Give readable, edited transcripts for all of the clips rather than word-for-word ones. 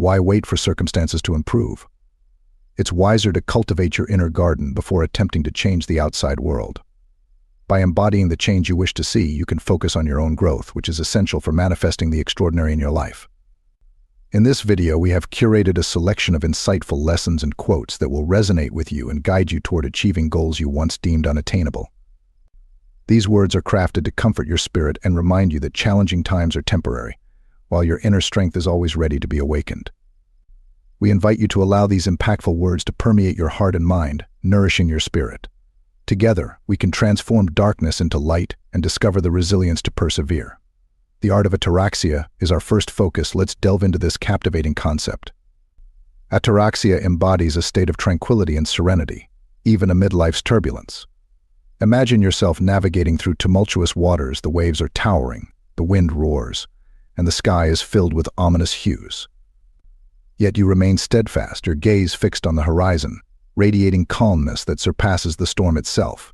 Why wait for circumstances to improve? It's wiser to cultivate your inner garden before attempting to change the outside world. By embodying the change you wish to see, you can focus on your own growth, which is essential for manifesting the extraordinary in your life. In this video, we have curated a selection of insightful lessons and quotes that will resonate with you and guide you toward achieving goals you once deemed unattainable. These words are crafted to comfort your spirit and remind you that challenging times are temporary, while your inner strength is always ready to be awakened. We invite you to allow these impactful words to permeate your heart and mind, nourishing your spirit. Together, we can transform darkness into light and discover the resilience to persevere. The art of ataraxia is our first focus. Let's delve into this captivating concept. Ataraxia embodies a state of tranquility and serenity, even amid life's turbulence. Imagine yourself navigating through tumultuous waters. The waves are towering, the wind roars, and the sky is filled with ominous hues. Yet you remain steadfast, your gaze fixed on the horizon, radiating calmness that surpasses the storm itself.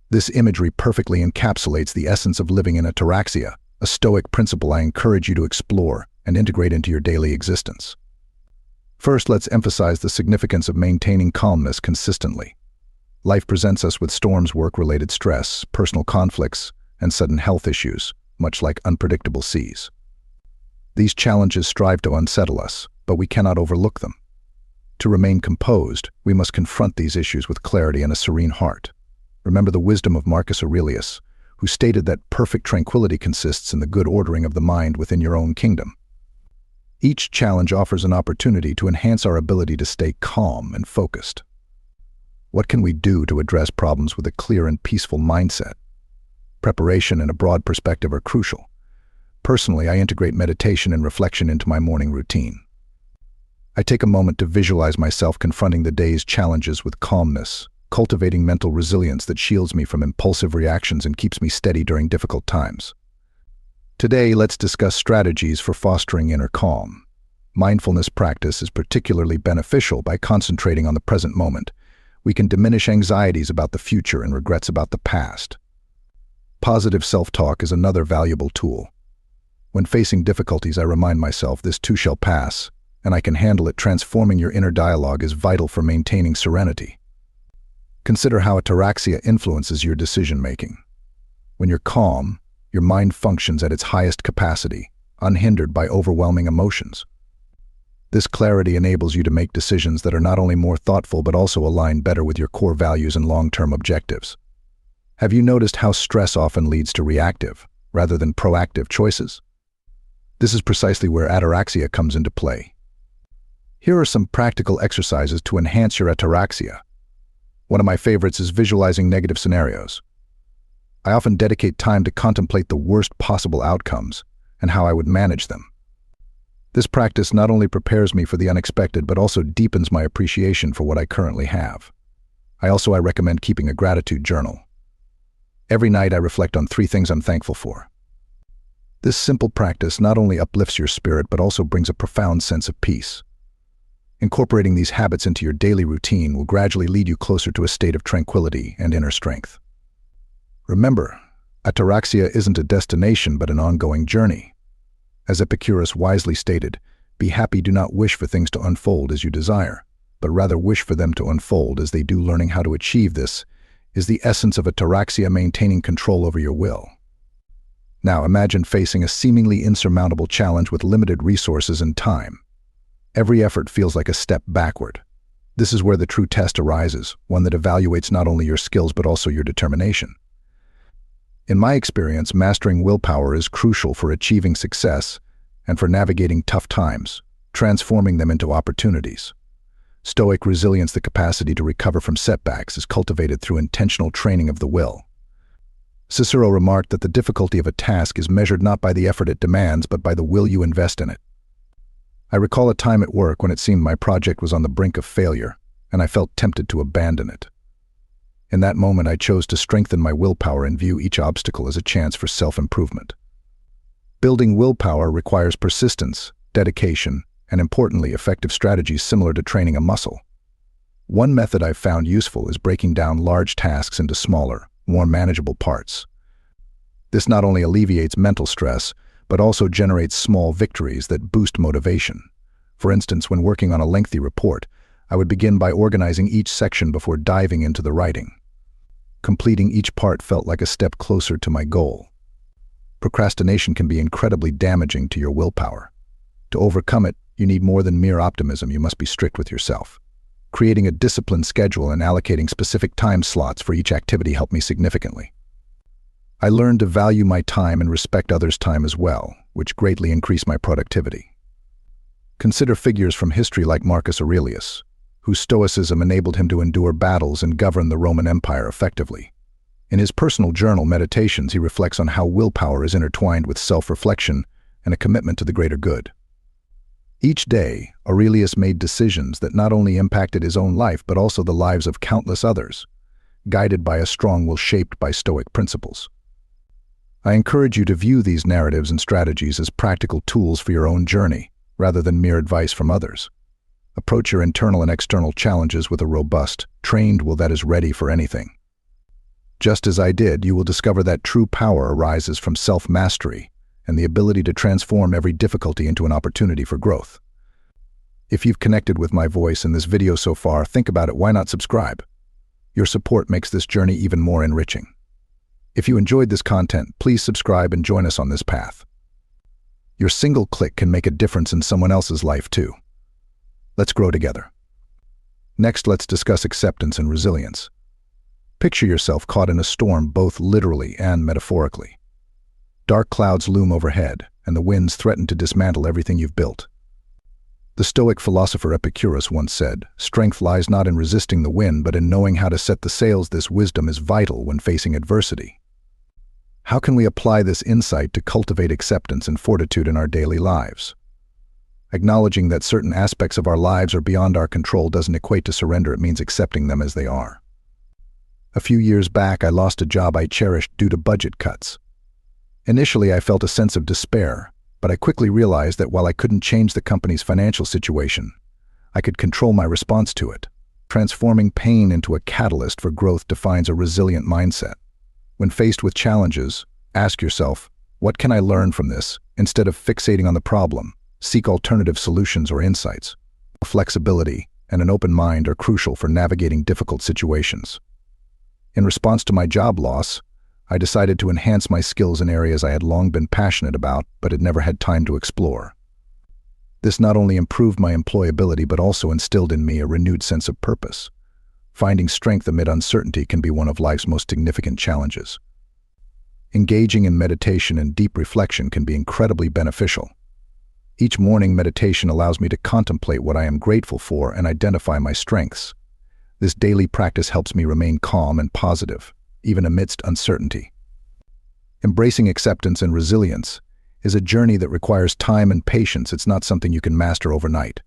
This imagery perfectly encapsulates the essence of living in ataraxia, a Stoic principle I encourage you to explore and integrate into your daily existence. First, let's emphasize the significance of maintaining calmness consistently. Life presents us with storms, work-related stress, personal conflicts, and sudden health issues, much like unpredictable seas. These challenges strive to unsettle us, but we cannot overlook them. To remain composed, we must confront these issues with clarity and a serene heart. Remember the wisdom of Marcus Aurelius, who stated that perfect tranquility consists in the good ordering of the mind within your own kingdom. Each challenge offers an opportunity to enhance our ability to stay calm and focused. What can we do to address problems with a clear and peaceful mindset? Preparation and a broad perspective are crucial. Personally, I integrate meditation and reflection into my morning routine. I take a moment to visualize myself confronting the day's challenges with calmness, cultivating mental resilience that shields me from impulsive reactions and keeps me steady during difficult times. Today, let's discuss strategies for fostering inner calm. Mindfulness practice is particularly beneficial by concentrating on the present moment. We can diminish anxieties about the future and regrets about the past. Positive self-talk is another valuable tool. When facing difficulties, I remind myself this too shall pass, and I can handle it. Transforming your inner dialogue is vital for maintaining serenity. Consider how ataraxia influences your decision-making. When you're calm, your mind functions at its highest capacity, unhindered by overwhelming emotions. This clarity enables you to make decisions that are not only more thoughtful but also align better with your core values and long-term objectives. Have you noticed how stress often leads to reactive, rather than proactive choices? This is precisely where ataraxia comes into play. Here are some practical exercises to enhance your ataraxia. One of my favorites is visualizing negative scenarios. I often dedicate time to contemplate the worst possible outcomes and how I would manage them. This practice not only prepares me for the unexpected but also deepens my appreciation for what I currently have. I recommend keeping a gratitude journal. Every night I reflect on 3 things I'm thankful for. This simple practice not only uplifts your spirit but also brings a profound sense of peace. Incorporating these habits into your daily routine will gradually lead you closer to a state of tranquility and inner strength. Remember, ataraxia isn't a destination but an ongoing journey. As Epicurus wisely stated, "Be happy, do not wish for things to unfold as you desire, but rather wish for them to unfold as they do." Learning how to achieve this is the essence of ataraxia, maintaining control over your will. Now imagine facing a seemingly insurmountable challenge with limited resources and time. Every effort feels like a step backward. This is where the true test arises, one that evaluates not only your skills but also your determination. In my experience, mastering willpower is crucial for achieving success and for navigating tough times, transforming them into opportunities. Stoic resilience, the capacity to recover from setbacks, is cultivated through intentional training of the will. Cicero remarked that the difficulty of a task is measured not by the effort it demands but by the will you invest in it. I recall a time at work when it seemed my project was on the brink of failure, and I felt tempted to abandon it. In that moment, I chose to strengthen my willpower and view each obstacle as a chance for self-improvement. Building willpower requires persistence, dedication, and importantly, effective strategies similar to training a muscle. One method I've found useful is breaking down large tasks into smaller, more manageable parts. This not only alleviates mental stress, but also generates small victories that boost motivation. For instance, when working on a lengthy report, I would begin by organizing each section before diving into the writing. Completing each part felt like a step closer to my goal. Procrastination can be incredibly damaging to your willpower. To overcome it, you need more than mere optimism. You must be strict with yourself. Creating a disciplined schedule and allocating specific time slots for each activity helped me significantly. I learned to value my time and respect others' time as well, which greatly increased my productivity. Consider figures from history like Marcus Aurelius, whose Stoicism enabled him to endure battles and govern the Roman Empire effectively. In his personal journal, Meditations, he reflects on how willpower is intertwined with self-reflection and a commitment to the greater good. Each day, Aurelius made decisions that not only impacted his own life but also the lives of countless others, guided by a strong will shaped by Stoic principles. I encourage you to view these narratives and strategies as practical tools for your own journey, rather than mere advice from others. Approach your internal and external challenges with a robust, trained will that is ready for anything. Just as I did, you will discover that true power arises from self-mastery and the ability to transform every difficulty into an opportunity for growth. If you've connected with my voice in this video so far, think about it. Why not subscribe? Your support makes this journey even more enriching. If you enjoyed this content, please subscribe and join us on this path. Your single click can make a difference in someone else's life too. Let's grow together. Next, let's discuss acceptance and resilience. Picture yourself caught in a storm, both literally and metaphorically. Dark clouds loom overhead, and the winds threaten to dismantle everything you've built. The Stoic philosopher Epicurus once said, "Strength lies not in resisting the wind, but in knowing how to set the sails. This wisdom is vital when facing adversity." How can we apply this insight to cultivate acceptance and fortitude in our daily lives? Acknowledging that certain aspects of our lives are beyond our control doesn't equate to surrender. It means accepting them as they are. A few years back, I lost a job I cherished due to budget cuts. Initially, I felt a sense of despair, but I quickly realized that while I couldn't change the company's financial situation, I could control my response to it. Transforming pain into a catalyst for growth defines a resilient mindset. When faced with challenges, ask yourself, what can I learn from this? Instead of fixating on the problem, seek alternative solutions or insights. Flexibility and an open mind are crucial for navigating difficult situations. In response to my job loss, I decided to enhance my skills in areas I had long been passionate about but had never had time to explore. This not only improved my employability but also instilled in me a renewed sense of purpose. Finding strength amid uncertainty can be one of life's most significant challenges. Engaging in meditation and deep reflection can be incredibly beneficial. Each morning, meditation allows me to contemplate what I am grateful for and identify my strengths. This daily practice helps me remain calm and positive, even amidst uncertainty. Embracing acceptance and resilience is a journey that requires time and patience. It's not something you can master overnight.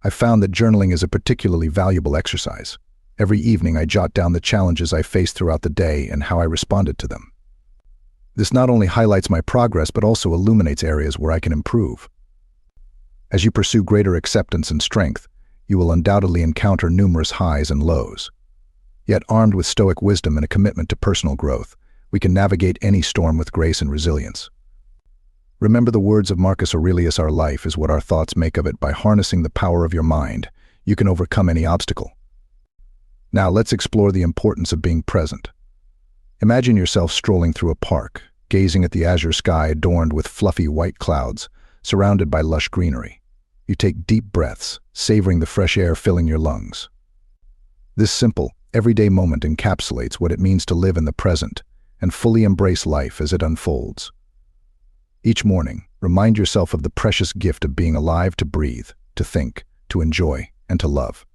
I found that journaling is a particularly valuable exercise. Every evening, I jot down the challenges I faced throughout the day and how I responded to them. This not only highlights my progress but also illuminates areas where I can improve. As you pursue greater acceptance and strength, you will undoubtedly encounter numerous highs and lows. Yet, armed with Stoic wisdom and a commitment to personal growth, we can navigate any storm with grace and resilience. Remember the words of Marcus Aurelius, "Our life is what our thoughts make of it." By harnessing the power of your mind, you can overcome any obstacle. Now, let's explore the importance of being present. Imagine yourself strolling through a park, gazing at the azure sky adorned with fluffy white clouds, surrounded by lush greenery. You take deep breaths, savoring the fresh air filling your lungs. This simple, everyday moment encapsulates what it means to live in the present and fully embrace life as it unfolds. Each morning, remind yourself of the precious gift of being alive, to breathe, to think, to enjoy, and to love.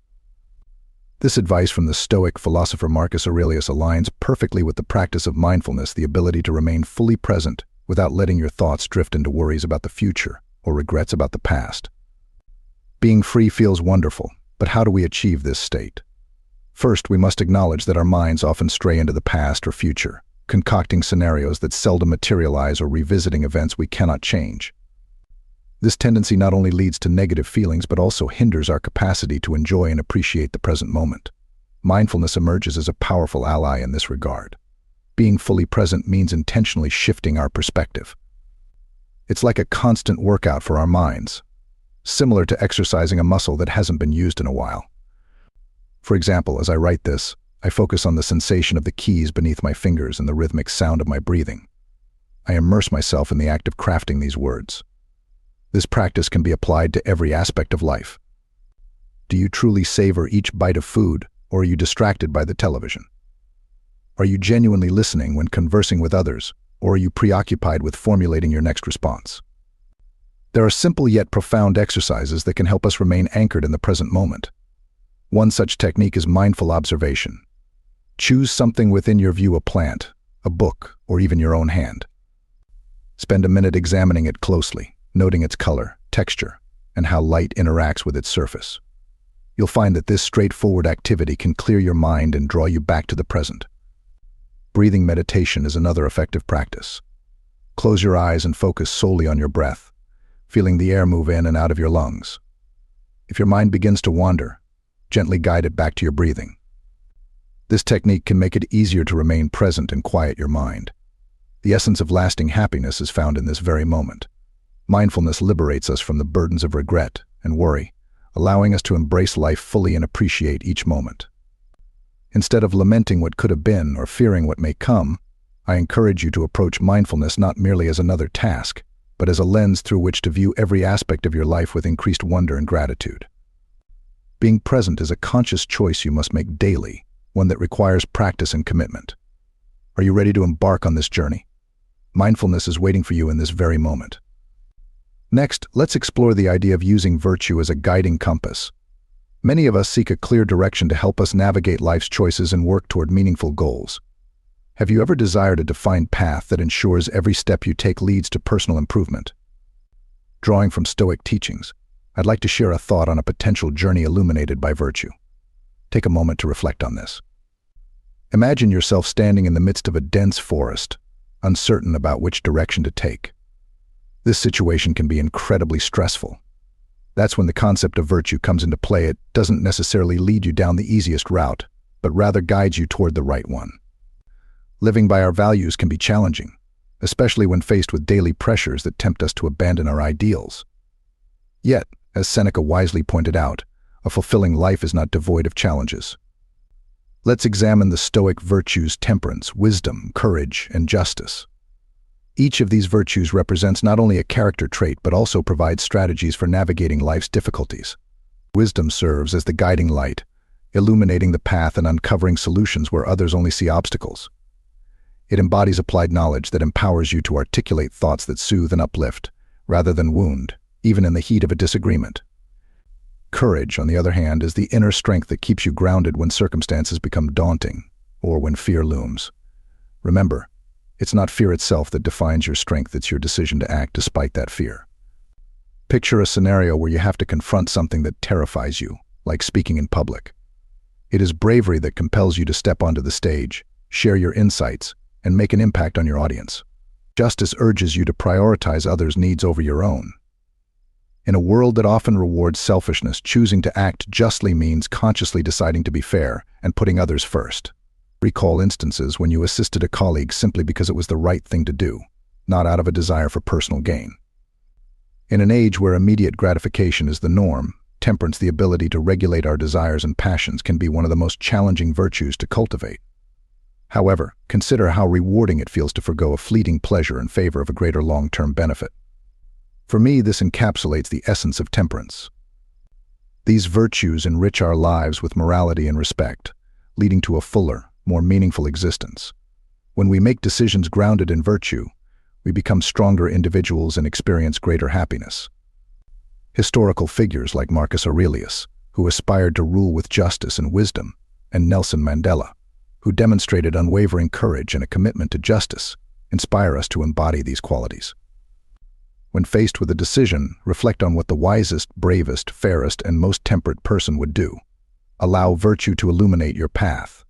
This advice from the Stoic philosopher Marcus Aurelius aligns perfectly with the practice of mindfulness, the ability to remain fully present without letting your thoughts drift into worries about the future or regrets about the past. Being free feels wonderful, but how do we achieve this state? First, we must acknowledge that our minds often stray into the past or future, concocting scenarios that seldom materialize or revisiting events we cannot change. This tendency not only leads to negative feelings but also hinders our capacity to enjoy and appreciate the present moment. Mindfulness emerges as a powerful ally in this regard. Being fully present means intentionally shifting our perspective. It's like a constant workout for our minds. similar to exercising a muscle that hasn't been used in a while. For example, as I write this, I focus on the sensation of the keys beneath my fingers and the rhythmic sound of my breathing. I immerse myself in the act of crafting these words. This practice can be applied to every aspect of life. Do you truly savor each bite of food, or are you distracted by the television? Are you genuinely listening when conversing with others, or are you preoccupied with formulating your next response? There are simple yet profound exercises that can help us remain anchored in the present moment. One such technique is mindful observation. Choose something within your view: a plant, a book, or even your own hand. Spend a minute examining it closely, noting its color, texture, and how light interacts with its surface. You'll find that this straightforward activity can clear your mind and draw you back to the present. Breathing meditation is another effective practice. Close your eyes and focus solely on your breath, feeling the air move in and out of your lungs. If your mind begins to wander, gently guide it back to your breathing. This technique can make it easier to remain present and quiet your mind. The essence of lasting happiness is found in this very moment. Mindfulness liberates us from the burdens of regret and worry, allowing us to embrace life fully and appreciate each moment. Instead of lamenting what could have been or fearing what may come, I encourage you to approach mindfulness not merely as another task, but as a lens through which to view every aspect of your life with increased wonder and gratitude. Being present is a conscious choice you must make daily, one that requires practice and commitment. Are you ready to embark on this journey? Mindfulness is waiting for you in this very moment. Next, let's explore the idea of using virtue as a guiding compass. Many of us seek a clear direction to help us navigate life's choices and work toward meaningful goals. Have you ever desired a defined path that ensures every step you take leads to personal improvement? Drawing from Stoic teachings, I'd like to share a thought on a potential journey illuminated by virtue. Take a moment to reflect on this. Imagine yourself standing in the midst of a dense forest, uncertain about which direction to take. This situation can be incredibly stressful. That's when the concept of virtue comes into play. It doesn't necessarily lead you down the easiest route, but rather guides you toward the right one. Living by our values can be challenging, especially when faced with daily pressures that tempt us to abandon our ideals. Yet, as Seneca wisely pointed out, a fulfilling life is not devoid of challenges. Let's examine the Stoic virtues: temperance, wisdom, courage, and justice. Each of these virtues represents not only a character trait but also provides strategies for navigating life's difficulties. Wisdom serves as the guiding light, illuminating the path and uncovering solutions where others only see obstacles. It embodies applied knowledge that empowers you to articulate thoughts that soothe and uplift, rather than wound, even in the heat of a disagreement. Courage, on the other hand, is the inner strength that keeps you grounded when circumstances become daunting, or when fear looms. Remember, it's not fear itself that defines your strength, it's your decision to act despite that fear. Picture a scenario where you have to confront something that terrifies you, like speaking in public. It is bravery that compels you to step onto the stage, share your insights, and make an impact on your audience. Justice urges you to prioritize others' needs over your own. In a world that often rewards selfishness, choosing to act justly means consciously deciding to be fair and putting others first. Recall instances when you assisted a colleague simply because it was the right thing to do, not out of a desire for personal gain. In an age where immediate gratification is the norm, temperance, the ability to regulate our desires and passions, can be one of the most challenging virtues to cultivate. However, consider how rewarding it feels to forgo a fleeting pleasure in favor of a greater long-term benefit. For me, this encapsulates the essence of temperance. These virtues enrich our lives with morality and respect, leading to a fuller, more meaningful existence. When we make decisions grounded in virtue, we become stronger individuals and experience greater happiness. Historical figures like Marcus Aurelius, who aspired to rule with justice and wisdom, and Nelson Mandela, who demonstrated unwavering courage and a commitment to justice, inspire us to embody these qualities. When faced with a decision, reflect on what the wisest, bravest, fairest, and most temperate person would do. Allow virtue to illuminate your path.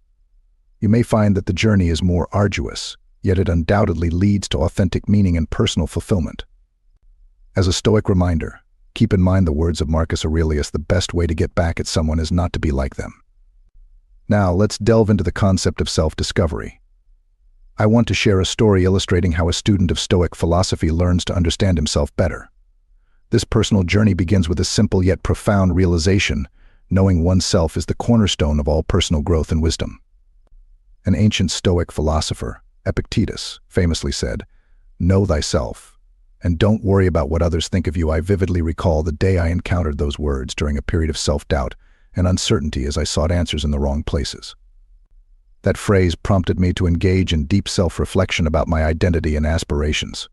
You may find that the journey is more arduous, yet it undoubtedly leads to authentic meaning and personal fulfillment. As a Stoic reminder, keep in mind the words of Marcus Aurelius: the best way to get back at someone is not to be like them. Now, let's delve into the concept of self-discovery. I want to share a story illustrating how a student of Stoic philosophy learns to understand himself better. This personal journey begins with a simple yet profound realization: knowing oneself is the cornerstone of all personal growth and wisdom. An ancient Stoic philosopher, Epictetus, famously said, "Know thyself, and don't worry about what others think of you." I vividly recall the day I encountered those words during a period of self-doubt and uncertainty as I sought answers in the wrong places. That phrase prompted me to engage in deep self-reflection about my identity and aspirations.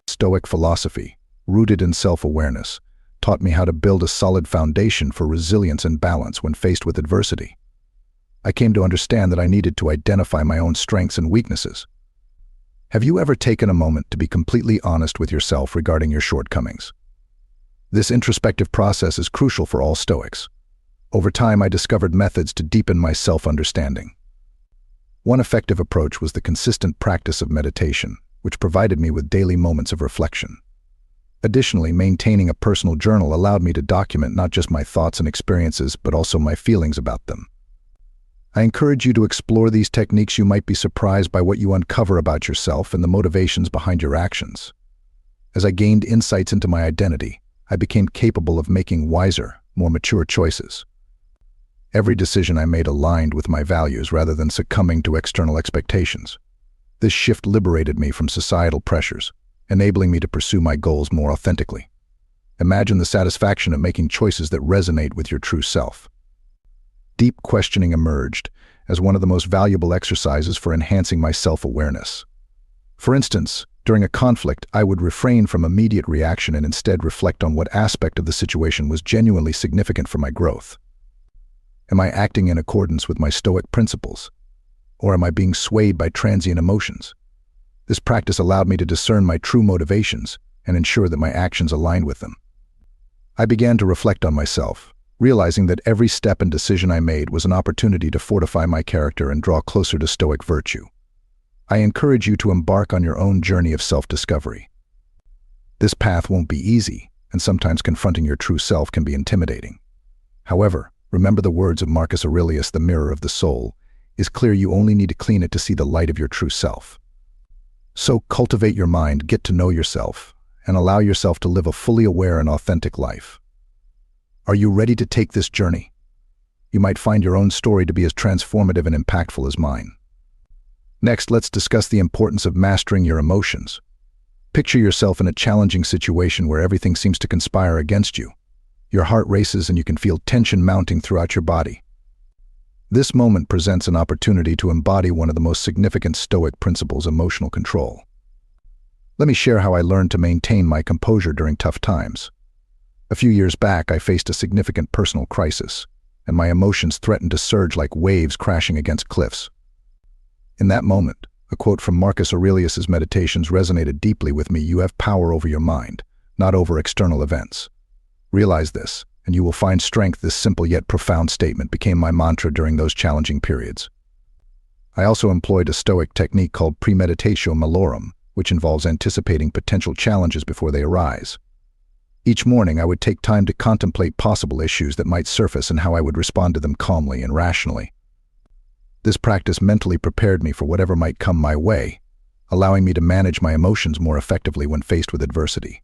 Stoic philosophy, rooted in self-awareness, taught me how to build a solid foundation for resilience and balance when faced with adversity. I came to understand that I needed to identify my own strengths and weaknesses. Have you ever taken a moment to be completely honest with yourself regarding your shortcomings? This introspective process is crucial for all Stoics. Over time, I discovered methods to deepen my self-understanding. One effective approach was the consistent practice of meditation, which provided me with daily moments of reflection. Additionally, maintaining a personal journal allowed me to document not just my thoughts and experiences, but also my feelings about them. I encourage you to explore these techniques. You might be surprised by what you uncover about yourself and the motivations behind your actions. As I gained insights into my identity, I became capable of making wiser, more mature choices. Every decision I made aligned with my values rather than succumbing to external expectations. This shift liberated me from societal pressures, enabling me to pursue my goals more authentically. Imagine the satisfaction of making choices that resonate with your true self. Deep questioning emerged as one of the most valuable exercises for enhancing my self-awareness. For instance, during a conflict, I would refrain from immediate reaction and instead reflect on what aspect of the situation was genuinely significant for my growth. Am I acting in accordance with my Stoic principles? Or am I being swayed by transient emotions? This practice allowed me to discern my true motivations and ensure that my actions aligned with them. I began to reflect on myself, realizing that every step and decision I made was an opportunity to fortify my character and draw closer to Stoic virtue. I encourage you to embark on your own journey of self-discovery. This path won't be easy, and sometimes confronting your true self can be intimidating. However, remember the words of Marcus Aurelius, "The mirror of the soul is clear. You only need to clean it to see the light of your true self." So cultivate your mind, get to know yourself, and allow yourself to live a fully aware and authentic life. Are you ready to take this journey? You might find your own story to be as transformative and impactful as mine. Next, let's discuss the importance of mastering your emotions. Picture yourself in a challenging situation where everything seems to conspire against you. Your heart races and you can feel tension mounting throughout your body. This moment presents an opportunity to embody one of the most significant Stoic principles: emotional control. Let me share how I learned to maintain my composure during tough times. A few years back, I faced a significant personal crisis, and my emotions threatened to surge like waves crashing against cliffs. In that moment, a quote from Marcus Aurelius's Meditations resonated deeply with me: "You have power over your mind, not over external events. Realize this, and you will find strength." This simple yet profound statement became my mantra during those challenging periods. I also employed a Stoic technique called premeditatio malorum, which involves anticipating potential challenges before they arise. Each morning, I would take time to contemplate possible issues that might surface and how I would respond to them calmly and rationally. This practice mentally prepared me for whatever might come my way, allowing me to manage my emotions more effectively when faced with adversity.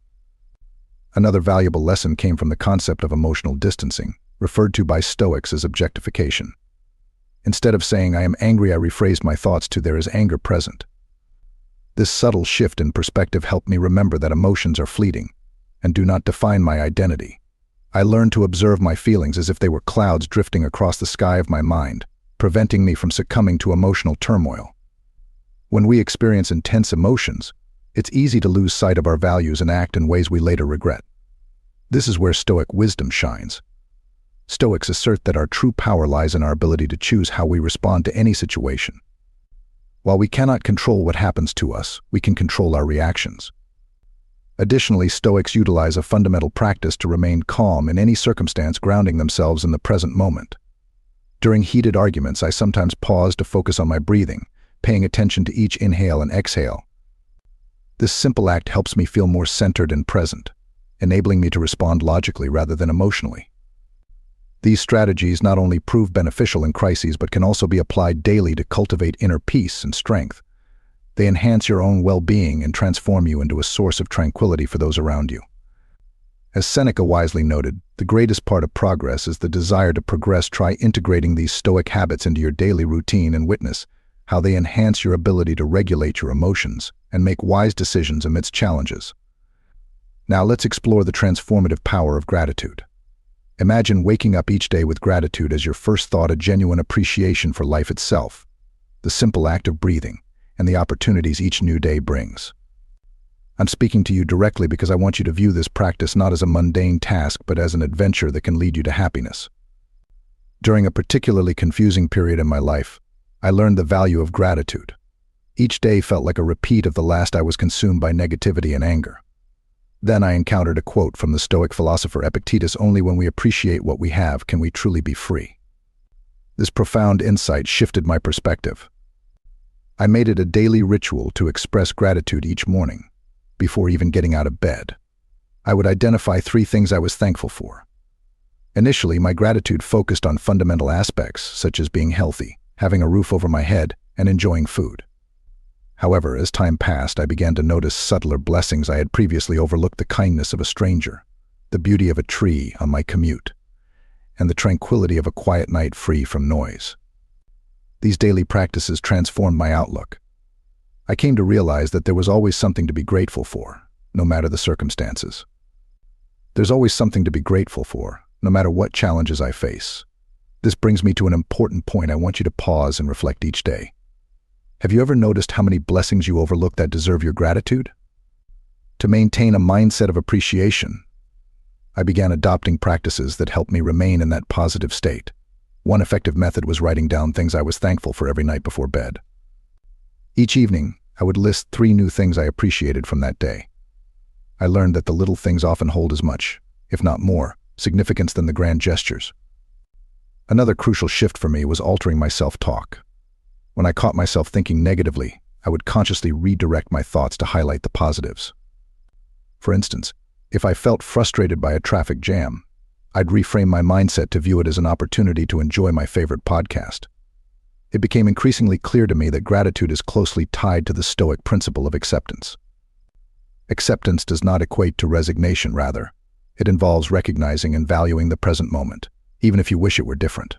Another valuable lesson came from the concept of emotional distancing, referred to by Stoics as objectification. Instead of saying "I am angry," I rephrased my thoughts to "there is anger present." This subtle shift in perspective helped me remember that emotions are fleeting and do not define my identity. I learned to observe my feelings as if they were clouds drifting across the sky of my mind, preventing me from succumbing to emotional turmoil. When we experience intense emotions, it's easy to lose sight of our values and act in ways we later regret. This is where Stoic wisdom shines. Stoics assert that our true power lies in our ability to choose how we respond to any situation. While we cannot control what happens to us, we can control our reactions. Additionally, Stoics utilize a fundamental practice to remain calm in any circumstance, grounding themselves in the present moment. During heated arguments, I sometimes pause to focus on my breathing, paying attention to each inhale and exhale. This simple act helps me feel more centered and present, enabling me to respond logically rather than emotionally. These strategies not only prove beneficial in crises but can also be applied daily to cultivate inner peace and strength. They enhance your own well-being and transform you into a source of tranquility for those around you. As Seneca wisely noted, the greatest part of progress is the desire to progress. Try integrating these Stoic habits into your daily routine and witness how they enhance your ability to regulate your emotions and make wise decisions amidst challenges. Now let's explore the transformative power of gratitude. Imagine waking up each day with gratitude as your first thought, a genuine appreciation for life itself, the simple act of breathing, and the opportunities each new day brings. I'm speaking to you directly because I want you to view this practice not as a mundane task but as an adventure that can lead you to happiness. During a particularly confusing period in my life, I learned the value of gratitude. Each day felt like a repeat of the last. I was consumed by negativity and anger. Then I encountered a quote from the Stoic philosopher Epictetus: "Only when we appreciate what we have can we truly be free." This profound insight shifted my perspective. I made it a daily ritual to express gratitude each morning. Before even getting out of bed, I would identify 3 things I was thankful for. Initially, my gratitude focused on fundamental aspects, such as being healthy, having a roof over my head, and enjoying food. However, as time passed, I began to notice subtler blessings. I had previously overlooked: the kindness of a stranger, the beauty of a tree on my commute, and the tranquility of a quiet night free from noise. These daily practices transformed my outlook. I came to realize that there was always something to be grateful for, no matter the circumstances. There's always something to be grateful for, no matter what challenges I face. This brings me to an important point. I want you to pause and reflect each day. Have you ever noticed how many blessings you overlook that deserve your gratitude? To maintain a mindset of appreciation, I began adopting practices that helped me remain in that positive state. One effective method was writing down things I was thankful for every night before bed. Each evening, I would list 3 new things I appreciated from that day. I learned that the little things often hold as much, if not more, significance than the grand gestures. Another crucial shift for me was altering my self-talk. When I caught myself thinking negatively, I would consciously redirect my thoughts to highlight the positives. For instance, if I felt frustrated by a traffic jam, I'd reframe my mindset to view it as an opportunity to enjoy my favorite podcast. It became increasingly clear to me that gratitude is closely tied to the Stoic principle of acceptance. Acceptance does not equate to resignation, rather. It involves recognizing and valuing the present moment, even if you wish it were different.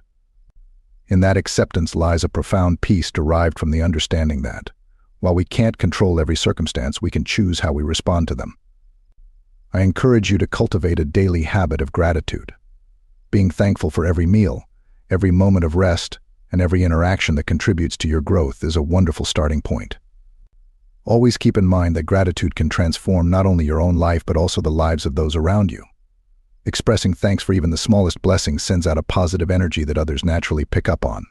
In that acceptance lies a profound peace derived from the understanding that, while we can't control every circumstance, we can choose how we respond to them. I encourage you to cultivate a daily habit of gratitude. Being thankful for every meal, every moment of rest, and every interaction that contributes to your growth is a wonderful starting point. Always keep in mind that gratitude can transform not only your own life but also the lives of those around you. Expressing thanks for even the smallest blessings sends out a positive energy that others naturally pick up on.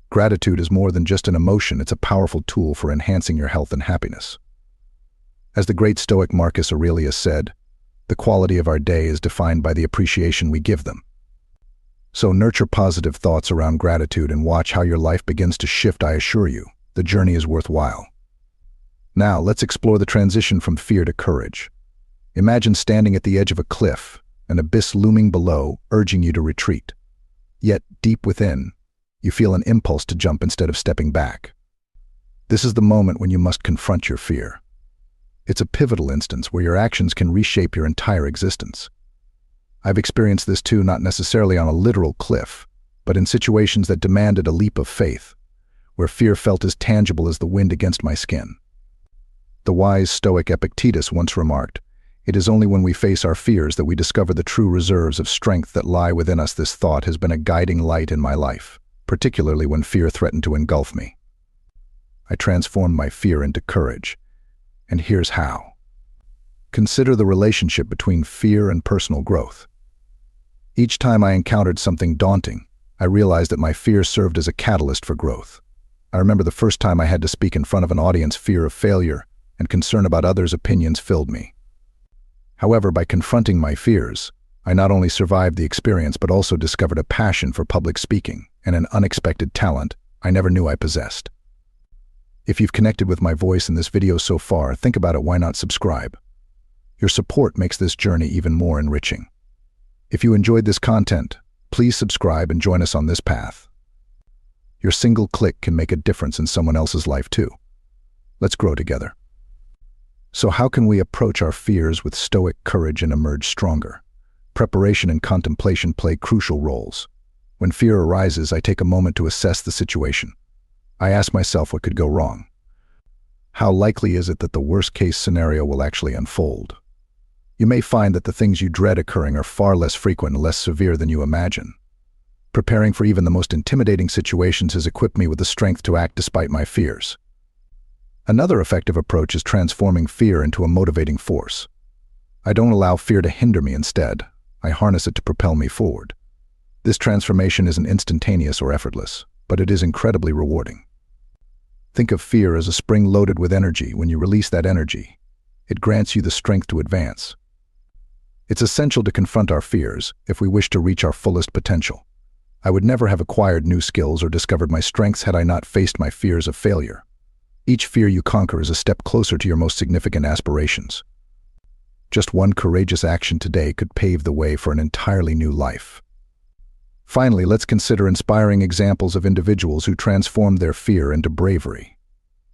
Gratitude is more than just an emotion, it's a powerful tool for enhancing your health and happiness. As the great Stoic Marcus Aurelius said, "The quality of our day is defined by the appreciation we give them." So nurture positive thoughts around gratitude and watch how your life begins to shift. I assure you, the journey is worthwhile. Now, let's explore the transition from fear to courage. Imagine standing at the edge of a cliff, an abyss looming below, urging you to retreat. Yet, deep within, you feel an impulse to jump instead of stepping back. This is the moment when you must confront your fear. It's a pivotal instance where your actions can reshape your entire existence. I've experienced this too, not necessarily on a literal cliff, but in situations that demanded a leap of faith, where fear felt as tangible as the wind against my skin. The wise Stoic Epictetus once remarked, "It is only when we face our fears that we discover the true reserves of strength that lie within us." This thought has been a guiding light in my life, particularly when fear threatened to engulf me. I transformed my fear into courage, and here's how. Consider the relationship between fear and personal growth. Each time I encountered something daunting, I realized that my fear served as a catalyst for growth. I remember the first time I had to speak in front of an audience. Fear of failure and concern about others' opinions filled me. However, by confronting my fears, I not only survived the experience but also discovered a passion for public speaking and an unexpected talent I never knew I possessed. If you've connected with my voice in this video so far, think about it. Why not subscribe? Your support makes this journey even more enriching. If you enjoyed this content, please subscribe and join us on this path. Your single click can make a difference in someone else's life too. Let's grow together. So how can we approach our fears with stoic courage and emerge stronger? Preparation and contemplation play crucial roles. When fear arises, I take a moment to assess the situation. I ask myself what could go wrong. How likely is it that the worst-case scenario will actually unfold? You may find that the things you dread occurring are far less frequent and less severe than you imagine. Preparing for even the most intimidating situations has equipped me with the strength to act despite my fears. Another effective approach is transforming fear into a motivating force. I don't allow fear to hinder me. Instead, I harness it to propel me forward. This transformation isn't instantaneous or effortless, but it is incredibly rewarding. Think of fear as a spring loaded with energy. When you release that energy, it grants you the strength to advance. It's essential to confront our fears if we wish to reach our fullest potential. I would never have acquired new skills or discovered my strengths had I not faced my fears of failure. Each fear you conquer is a step closer to your most significant aspirations. Just one courageous action today could pave the way for an entirely new life. Finally, let's consider inspiring examples of individuals who transformed their fear into bravery.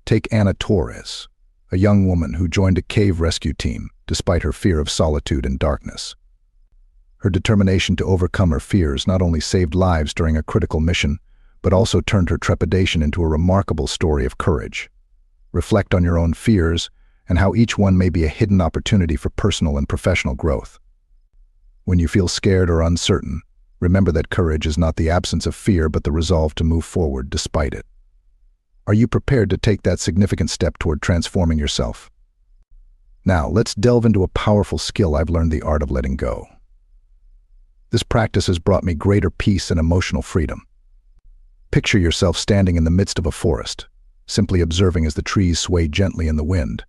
Take Ana Torres, a young woman who joined a cave rescue team despite her fear of solitude and darkness. Her determination to overcome her fears not only saved lives during a critical mission, but also turned her trepidation into a remarkable story of courage. Reflect on your own fears and how each one may be a hidden opportunity for personal and professional growth. When you feel scared or uncertain, remember that courage is not the absence of fear but the resolve to move forward despite it. Are you prepared to take that significant step toward transforming yourself? Now, let's delve into a powerful skill I've learned: the art of letting go. This practice has brought me greater peace and emotional freedom. Picture yourself standing in the midst of a forest, simply observing as the trees sway gently in the wind,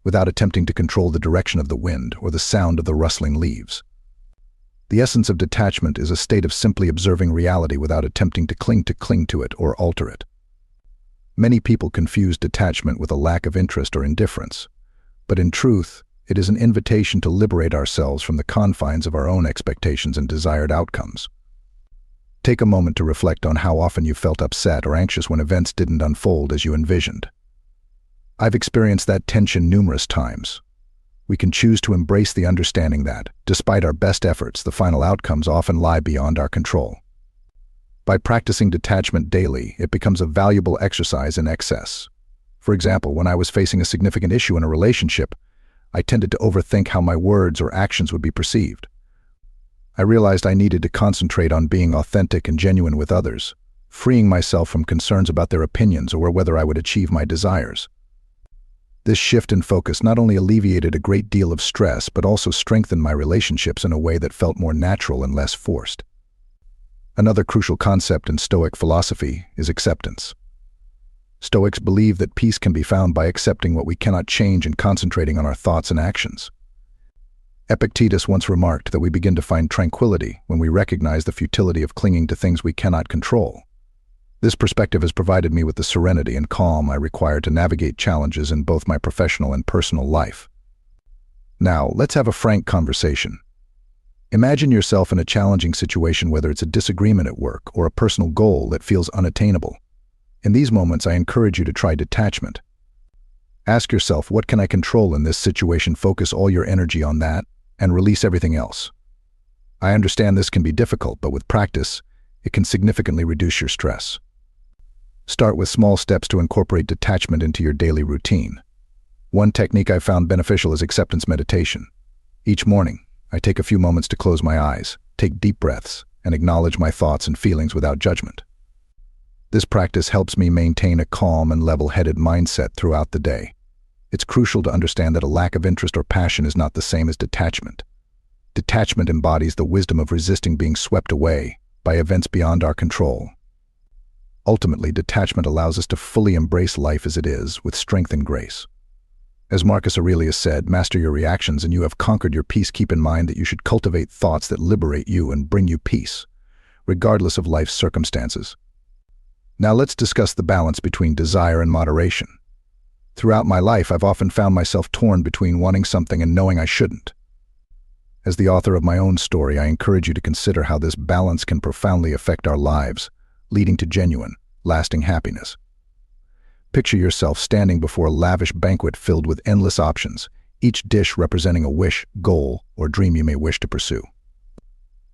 without attempting to control the direction of the wind or the sound of the rustling leaves. The essence of detachment is a state of simply observing reality without attempting to cling to it or alter it. Many people confuse detachment with a lack of interest or indifference, but in truth, it is an invitation to liberate ourselves from the confines of our own expectations and desired outcomes. Take a moment to reflect on how often you felt upset or anxious when events didn't unfold as you envisioned. I've experienced that tension numerous times. We can choose to embrace the understanding that, despite our best efforts, the final outcomes often lie beyond our control. By practicing detachment daily, it becomes a valuable exercise in excess. For example, when I was facing a significant issue in a relationship, I tended to overthink how my words or actions would be perceived. I realized I needed to concentrate on being authentic and genuine with others, freeing myself from concerns about their opinions or whether I would achieve my desires. This shift in focus not only alleviated a great deal of stress, but also strengthened my relationships in a way that felt more natural and less forced. Another crucial concept in Stoic philosophy is acceptance. Stoics believe that peace can be found by accepting what we cannot change and concentrating on our thoughts and actions. Epictetus once remarked that we begin to find tranquility when we recognize the futility of clinging to things we cannot control. This perspective has provided me with the serenity and calm I require to navigate challenges in both my professional and personal life. Now, let's have a frank conversation. Imagine yourself in a challenging situation, whether it's a disagreement at work or a personal goal that feels unattainable. In these moments, I encourage you to try detachment. Ask yourself, what can I control in this situation? Focus all your energy on that and release everything else. I understand this can be difficult, but with practice, it can significantly reduce your stress. Start with small steps to incorporate detachment into your daily routine. One technique I've found beneficial is acceptance meditation. Each morning, I take a few moments to close my eyes, take deep breaths, and acknowledge my thoughts and feelings without judgment. This practice helps me maintain a calm and level-headed mindset throughout the day. It's crucial to understand that a lack of interest or passion is not the same as detachment. Detachment embodies the wisdom of resisting being swept away by events beyond our control. Ultimately, detachment allows us to fully embrace life as it is, with strength and grace. As Marcus Aurelius said, master your reactions and you have conquered your peace. Keep in mind that you should cultivate thoughts that liberate you and bring you peace, regardless of life's circumstances. Now let's discuss the balance between desire and moderation. Throughout my life, I've often found myself torn between wanting something and knowing I shouldn't. As the author of my own story, I encourage you to consider how this balance can profoundly affect our lives, leading to genuine, lasting happiness. Picture yourself standing before a lavish banquet filled with endless options, each dish representing a wish, goal, or dream you may wish to pursue.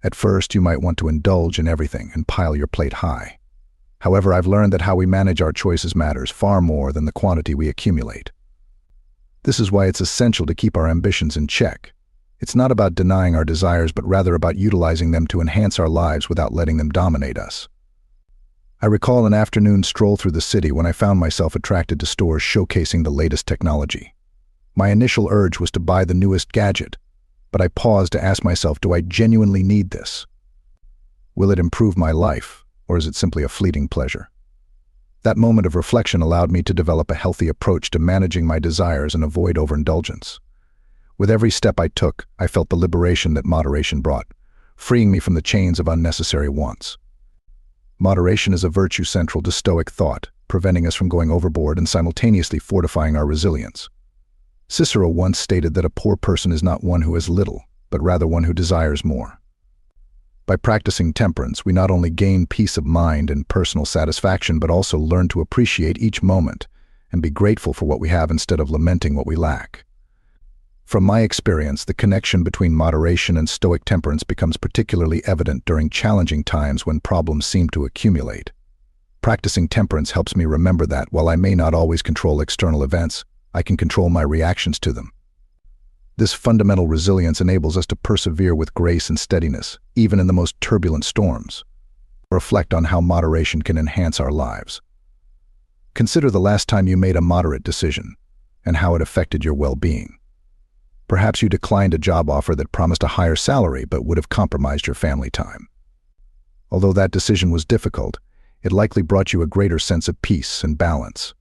At first, you might want to indulge in everything and pile your plate high. However, I've learned that how we manage our choices matters far more than the quantity we accumulate. This is why it's essential to keep our ambitions in check. It's not about denying our desires, but rather about utilizing them to enhance our lives without letting them dominate us. I recall an afternoon stroll through the city when I found myself attracted to stores showcasing the latest technology. My initial urge was to buy the newest gadget, but I paused to ask myself, do I genuinely need this? Will it improve my life, or is it simply a fleeting pleasure? That moment of reflection allowed me to develop a healthy approach to managing my desires and avoid overindulgence. With every step I took, I felt the liberation that moderation brought, freeing me from the chains of unnecessary wants. Moderation is a virtue central to Stoic thought, preventing us from going overboard and simultaneously fortifying our resilience. Cicero once stated that a poor person is not one who has little, but rather one who desires more. By practicing temperance, we not only gain peace of mind and personal satisfaction, but also learn to appreciate each moment and be grateful for what we have instead of lamenting what we lack. From my experience, the connection between moderation and Stoic temperance becomes particularly evident during challenging times when problems seem to accumulate. Practicing temperance helps me remember that, while I may not always control external events, I can control my reactions to them. This fundamental resilience enables us to persevere with grace and steadiness, even in the most turbulent storms. Reflect on how moderation can enhance our lives. Consider the last time you made a moderate decision and how it affected your well-being. Perhaps you declined a job offer that promised a higher salary but would have compromised your family time. Although that decision was difficult, it likely brought you a greater sense of peace and balance.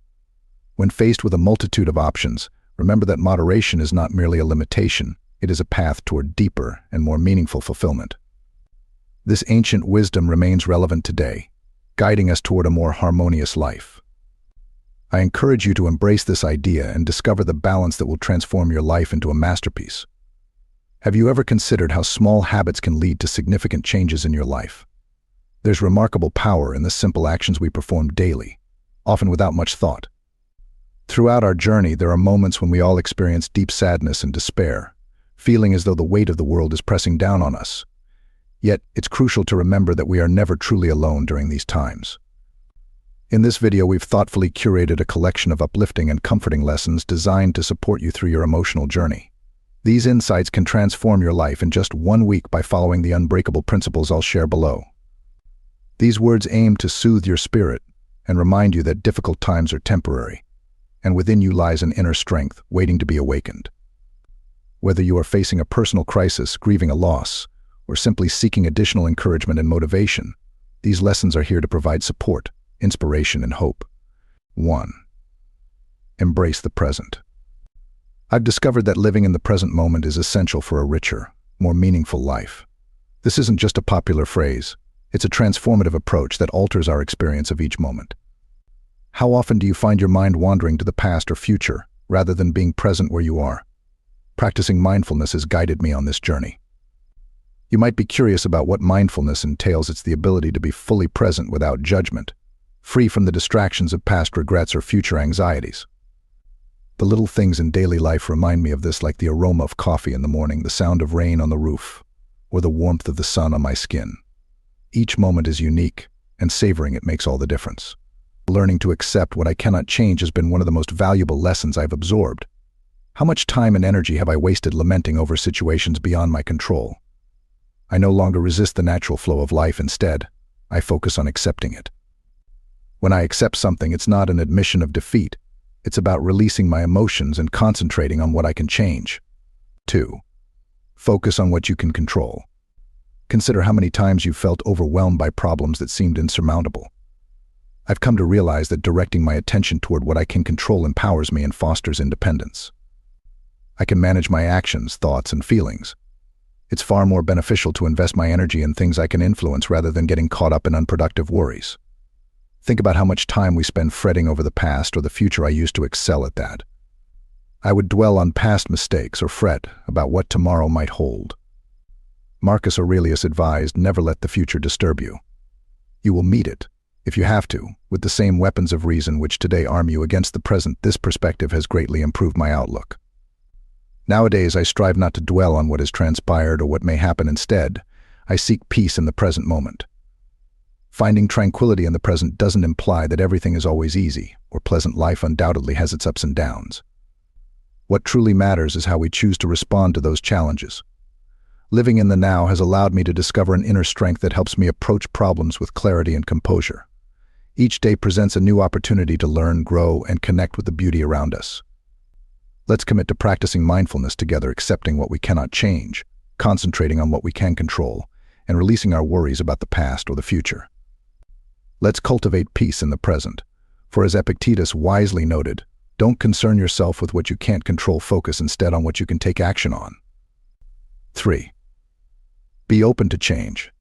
When faced with a multitude of options, remember that moderation is not merely a limitation, it is a path toward deeper and more meaningful fulfillment. This ancient wisdom remains relevant today, guiding us toward a more harmonious life. I encourage you to embrace this idea and discover the balance that will transform your life into a masterpiece. Have you ever considered how small habits can lead to significant changes in your life? There's remarkable power in the simple actions we perform daily, often without much thought. Throughout our journey, there are moments when we all experience deep sadness and despair, feeling as though the weight of the world is pressing down on us. Yet, it's crucial to remember that we are never truly alone during these times. In this video, we've thoughtfully curated a collection of uplifting and comforting lessons designed to support you through your emotional journey. These insights can transform your life in just 1 week by following the unbreakable principles I'll share below. These words aim to soothe your spirit and remind you that difficult times are temporary, and within you lies an inner strength waiting to be awakened. Whether you are facing a personal crisis, grieving a loss, or simply seeking additional encouragement and motivation, these lessons are here to provide support, inspiration, and hope. 1. Embrace the present. I've discovered that living in the present moment is essential for a richer, more meaningful life. This isn't just a popular phrase, it's a transformative approach that alters our experience of each moment. How often do you find your mind wandering to the past or future, rather than being present where you are? Practicing mindfulness has guided me on this journey. You might be curious about what mindfulness entails. It's the ability to be fully present without judgment, free from the distractions of past regrets or future anxieties. The little things in daily life remind me of this, like the aroma of coffee in the morning, the sound of rain on the roof, or the warmth of the sun on my skin. Each moment is unique, and savoring it makes all the difference. Learning to accept what I cannot change has been one of the most valuable lessons I've absorbed. How much time and energy have I wasted lamenting over situations beyond my control? I no longer resist the natural flow of life. Instead, I focus on accepting it. When I accept something, it's not an admission of defeat. It's about releasing my emotions and concentrating on what I can change. 2. Focus on what you can control. Consider how many times you've felt overwhelmed by problems that seemed insurmountable. I've come to realize that directing my attention toward what I can control empowers me and fosters independence. I can manage my actions, thoughts, and feelings. It's far more beneficial to invest my energy in things I can influence rather than getting caught up in unproductive worries. Think about how much time we spend fretting over the past or the future. I used to excel at that. I would dwell on past mistakes or fret about what tomorrow might hold. Marcus Aurelius advised, never let the future disturb you. You will meet it, if you have to, with the same weapons of reason which today arm you against the present. This perspective has greatly improved my outlook. Nowadays, I strive not to dwell on what has transpired or what may happen. Instead, I seek peace in the present moment. Finding tranquility in the present doesn't imply that everything is always easy or pleasant. Life undoubtedly has its ups and downs. What truly matters is how we choose to respond to those challenges. Living in the now has allowed me to discover an inner strength that helps me approach problems with clarity and composure. Each day presents a new opportunity to learn, grow, and connect with the beauty around us. Let's commit to practicing mindfulness together, accepting what we cannot change, concentrating on what we can control, and releasing our worries about the past or the future. Let's cultivate peace in the present, for as Epictetus wisely noted, don't concern yourself with what you can't control, focus instead on what you can take action on. 3. Be open to change.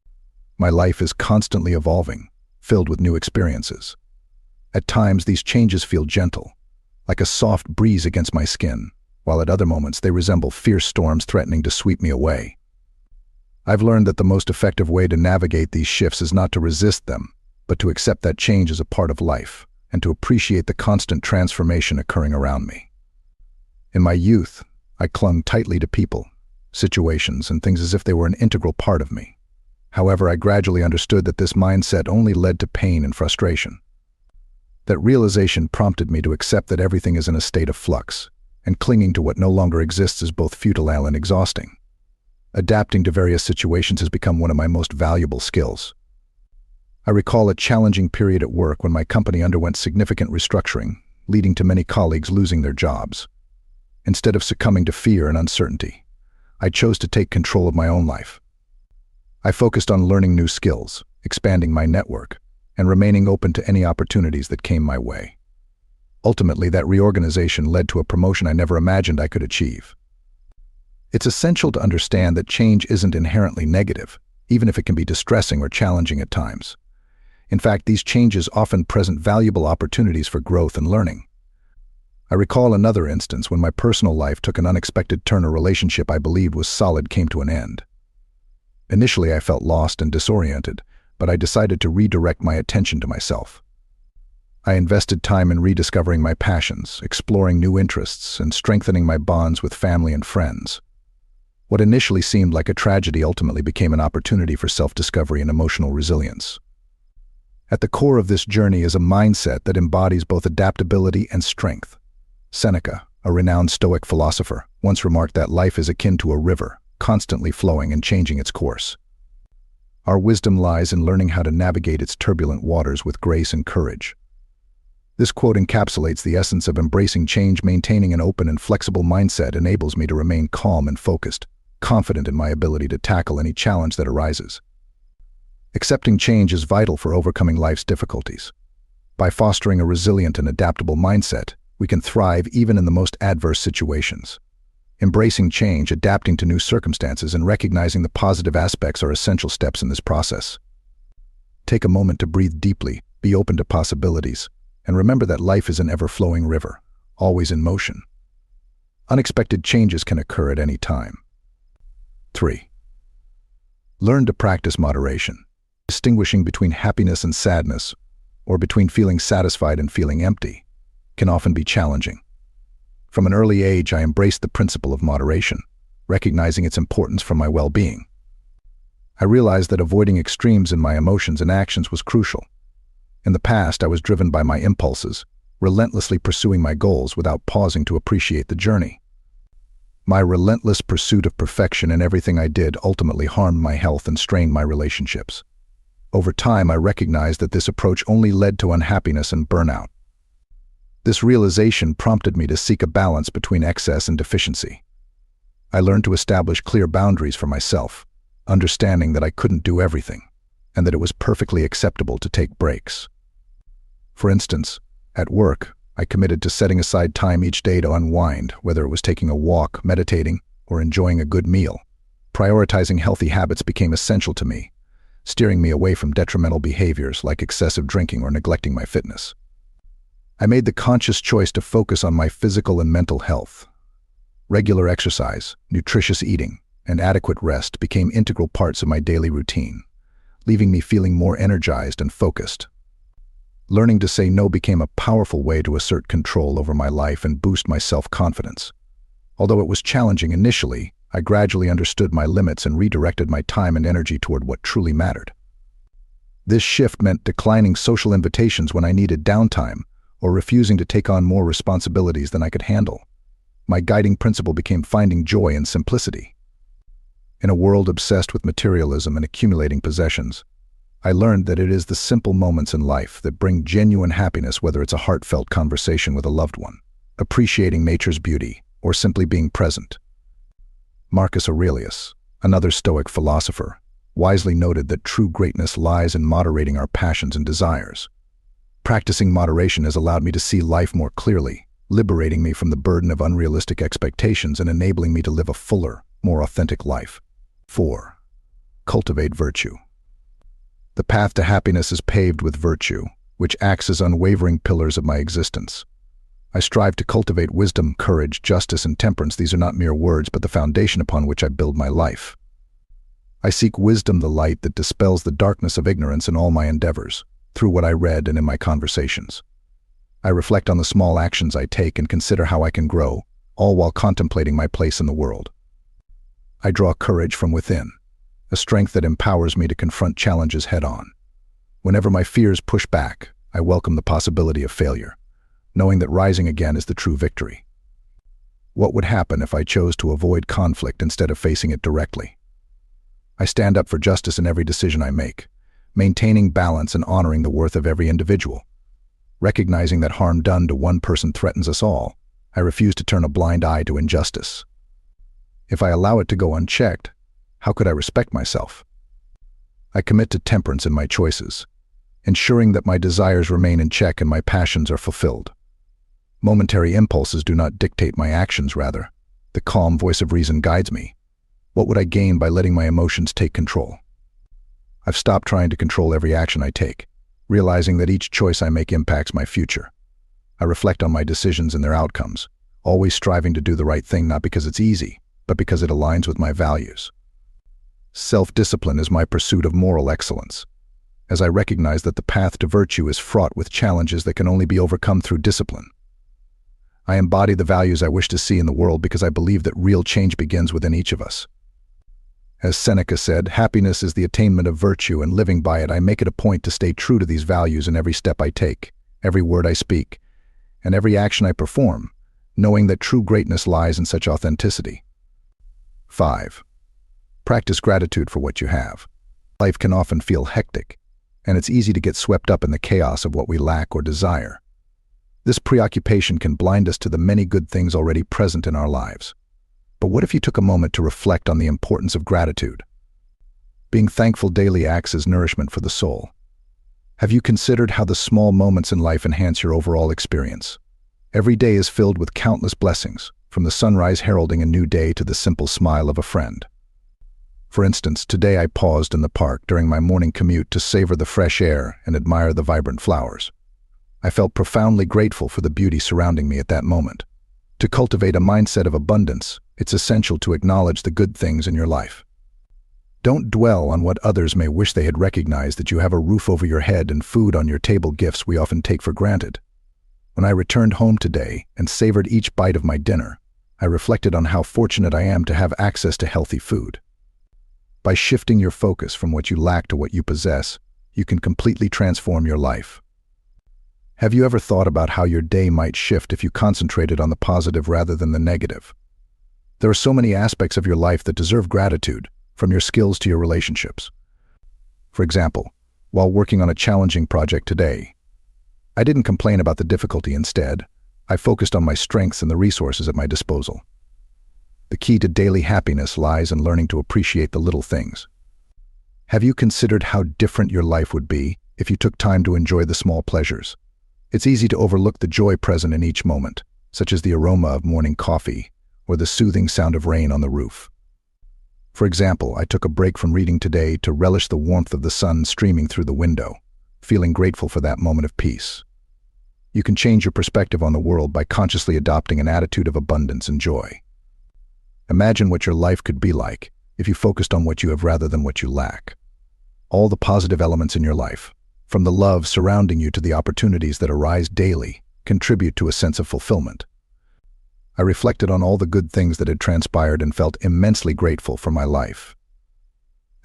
My life is constantly evolving, filled with new experiences. At times, these changes feel gentle, like a soft breeze against my skin, while at other moments they resemble fierce storms threatening to sweep me away. I've learned that the most effective way to navigate these shifts is not to resist them, but to accept that change is a part of life, and to appreciate the constant transformation occurring around me. In my youth, I clung tightly to people, situations, and things as if they were an integral part of me. However, I gradually understood that this mindset only led to pain and frustration. That realization prompted me to accept that everything is in a state of flux, and clinging to what no longer exists is both futile and exhausting. Adapting to various situations has become one of my most valuable skills. I recall a challenging period at work when my company underwent significant restructuring, leading to many colleagues losing their jobs. Instead of succumbing to fear and uncertainty, I chose to take control of my own life. I focused on learning new skills, expanding my network, and remaining open to any opportunities that came my way. Ultimately, that reorganization led to a promotion I never imagined I could achieve. It's essential to understand that change isn't inherently negative, even if it can be distressing or challenging at times. In fact, these changes often present valuable opportunities for growth and learning. I recall another instance when my personal life took an unexpected turn. A relationship I believed was solid came to an end. Initially, I felt lost and disoriented, but I decided to redirect my attention to myself. I invested time in rediscovering my passions, exploring new interests, and strengthening my bonds with family and friends. What initially seemed like a tragedy ultimately became an opportunity for self-discovery and emotional resilience. At the core of this journey is a mindset that embodies both adaptability and strength. Seneca, a renowned Stoic philosopher, once remarked that life is akin to a river, constantly flowing and changing its course. Our wisdom lies in learning how to navigate its turbulent waters with grace and courage. This quote encapsulates the essence of embracing change. Maintaining an open and flexible mindset enables me to remain calm and focused, confident in my ability to tackle any challenge that arises. Accepting change is vital for overcoming life's difficulties. By fostering a resilient and adaptable mindset, we can thrive even in the most adverse situations. Embracing change, adapting to new circumstances, and recognizing the positive aspects are essential steps in this process. Take a moment to breathe deeply, be open to possibilities, and remember that life is an ever-flowing river, always in motion. Unexpected changes can occur at any time. 3. Learn to practice moderation. Distinguishing between happiness and sadness, or between feeling satisfied and feeling empty, can often be challenging. From an early age, I embraced the principle of moderation, recognizing its importance for my well-being. I realized that avoiding extremes in my emotions and actions was crucial. In the past, I was driven by my impulses, relentlessly pursuing my goals without pausing to appreciate the journey. My relentless pursuit of perfection in everything I did ultimately harmed my health and strained my relationships. Over time, I recognized that this approach only led to unhappiness and burnout. This realization prompted me to seek a balance between excess and deficiency. I learned to establish clear boundaries for myself, understanding that I couldn't do everything, and that it was perfectly acceptable to take breaks. For instance, at work, I committed to setting aside time each day to unwind, whether it was taking a walk, meditating, or enjoying a good meal. Prioritizing healthy habits became essential to me, steering me away from detrimental behaviors like excessive drinking or neglecting my fitness. I made the conscious choice to focus on my physical and mental health. Regular exercise, nutritious eating, and adequate rest became integral parts of my daily routine, leaving me feeling more energized and focused. Learning to say no became a powerful way to assert control over my life and boost my self-confidence. Although it was challenging initially, I gradually understood my limits and redirected my time and energy toward what truly mattered. This shift meant declining social invitations when I needed downtime or refusing to take on more responsibilities than I could handle. My guiding principle became finding joy in simplicity. In a world obsessed with materialism and accumulating possessions, I learned that it is the simple moments in life that bring genuine happiness, whether it's a heartfelt conversation with a loved one, appreciating nature's beauty, or simply being present. Marcus Aurelius, another Stoic philosopher, wisely noted that true greatness lies in moderating our passions and desires. Practicing moderation has allowed me to see life more clearly, liberating me from the burden of unrealistic expectations and enabling me to live a fuller, more authentic life. 4. Cultivate virtue. The path to happiness is paved with virtue, which acts as unwavering pillars of my existence. I strive to cultivate wisdom, courage, justice, and temperance. These are not mere words, but the foundation upon which I build my life. I seek wisdom, the light that dispels the darkness of ignorance, in all my endeavors, through what I read and in my conversations. I reflect on the small actions I take and consider how I can grow, all while contemplating my place in the world. I draw courage from within, a strength that empowers me to confront challenges head-on. Whenever my fears push back, I welcome the possibility of failure, knowing that rising again is the true victory. What would happen if I chose to avoid conflict instead of facing it directly? I stand up for justice in every decision I make, maintaining balance and honoring the worth of every individual. Recognizing that harm done to one person threatens us all, I refuse to turn a blind eye to injustice. If I allow it to go unchecked, how could I respect myself? I commit to temperance in my choices, ensuring that my desires remain in check and my passions are fulfilled. Momentary impulses do not dictate my actions, rather, the calm voice of reason guides me. What would I gain by letting my emotions take control? I've stopped trying to control every action I take, realizing that each choice I make impacts my future. I reflect on my decisions and their outcomes, always striving to do the right thing, not because it's easy, but because it aligns with my values. Self-discipline is my pursuit of moral excellence, as I recognize that the path to virtue is fraught with challenges that can only be overcome through discipline. I embody the values I wish to see in the world because I believe that real change begins within each of us. As Seneca said, happiness is the attainment of virtue, and living by it, I make it a point to stay true to these values in every step I take, every word I speak, and every action I perform, knowing that true greatness lies in such authenticity. 5. Practice gratitude for what you have. Life can often feel hectic, and it's easy to get swept up in the chaos of what we lack or desire. This preoccupation can blind us to the many good things already present in our lives. But what if you took a moment to reflect on the importance of gratitude? Being thankful daily acts as nourishment for the soul. Have you considered how the small moments in life enhance your overall experience? Every day is filled with countless blessings, from the sunrise heralding a new day to the simple smile of a friend. For instance, today I paused in the park during my morning commute to savor the fresh air and admire the vibrant flowers. I felt profoundly grateful for the beauty surrounding me at that moment. To cultivate a mindset of abundance, it's essential to acknowledge the good things in your life. Don't dwell on what others may wish they had recognized, that you have a roof over your head and food on your table, gifts we often take for granted. When I returned home today and savored each bite of my dinner, I reflected on how fortunate I am to have access to healthy food. By shifting your focus from what you lack to what you possess, you can completely transform your life. Have you ever thought about how your day might shift if you concentrated on the positive rather than the negative? There are so many aspects of your life that deserve gratitude, from your skills to your relationships. For example, while working on a challenging project today, I didn't complain about the difficulty. Instead, I focused on my strengths and the resources at my disposal. The key to daily happiness lies in learning to appreciate the little things. Have you considered how different your life would be if you took time to enjoy the small pleasures? It's easy to overlook the joy present in each moment, such as the aroma of morning coffee or the soothing sound of rain on the roof. For example, I took a break from reading today to relish the warmth of the sun streaming through the window, feeling grateful for that moment of peace. You can change your perspective on the world by consciously adopting an attitude of abundance and joy. Imagine what your life could be like if you focused on what you have rather than what you lack. All the positive elements in your life, From the love surrounding you to the opportunities that arise daily, contribute to a sense of fulfillment. I reflected on all the good things that had transpired and felt immensely grateful for my life.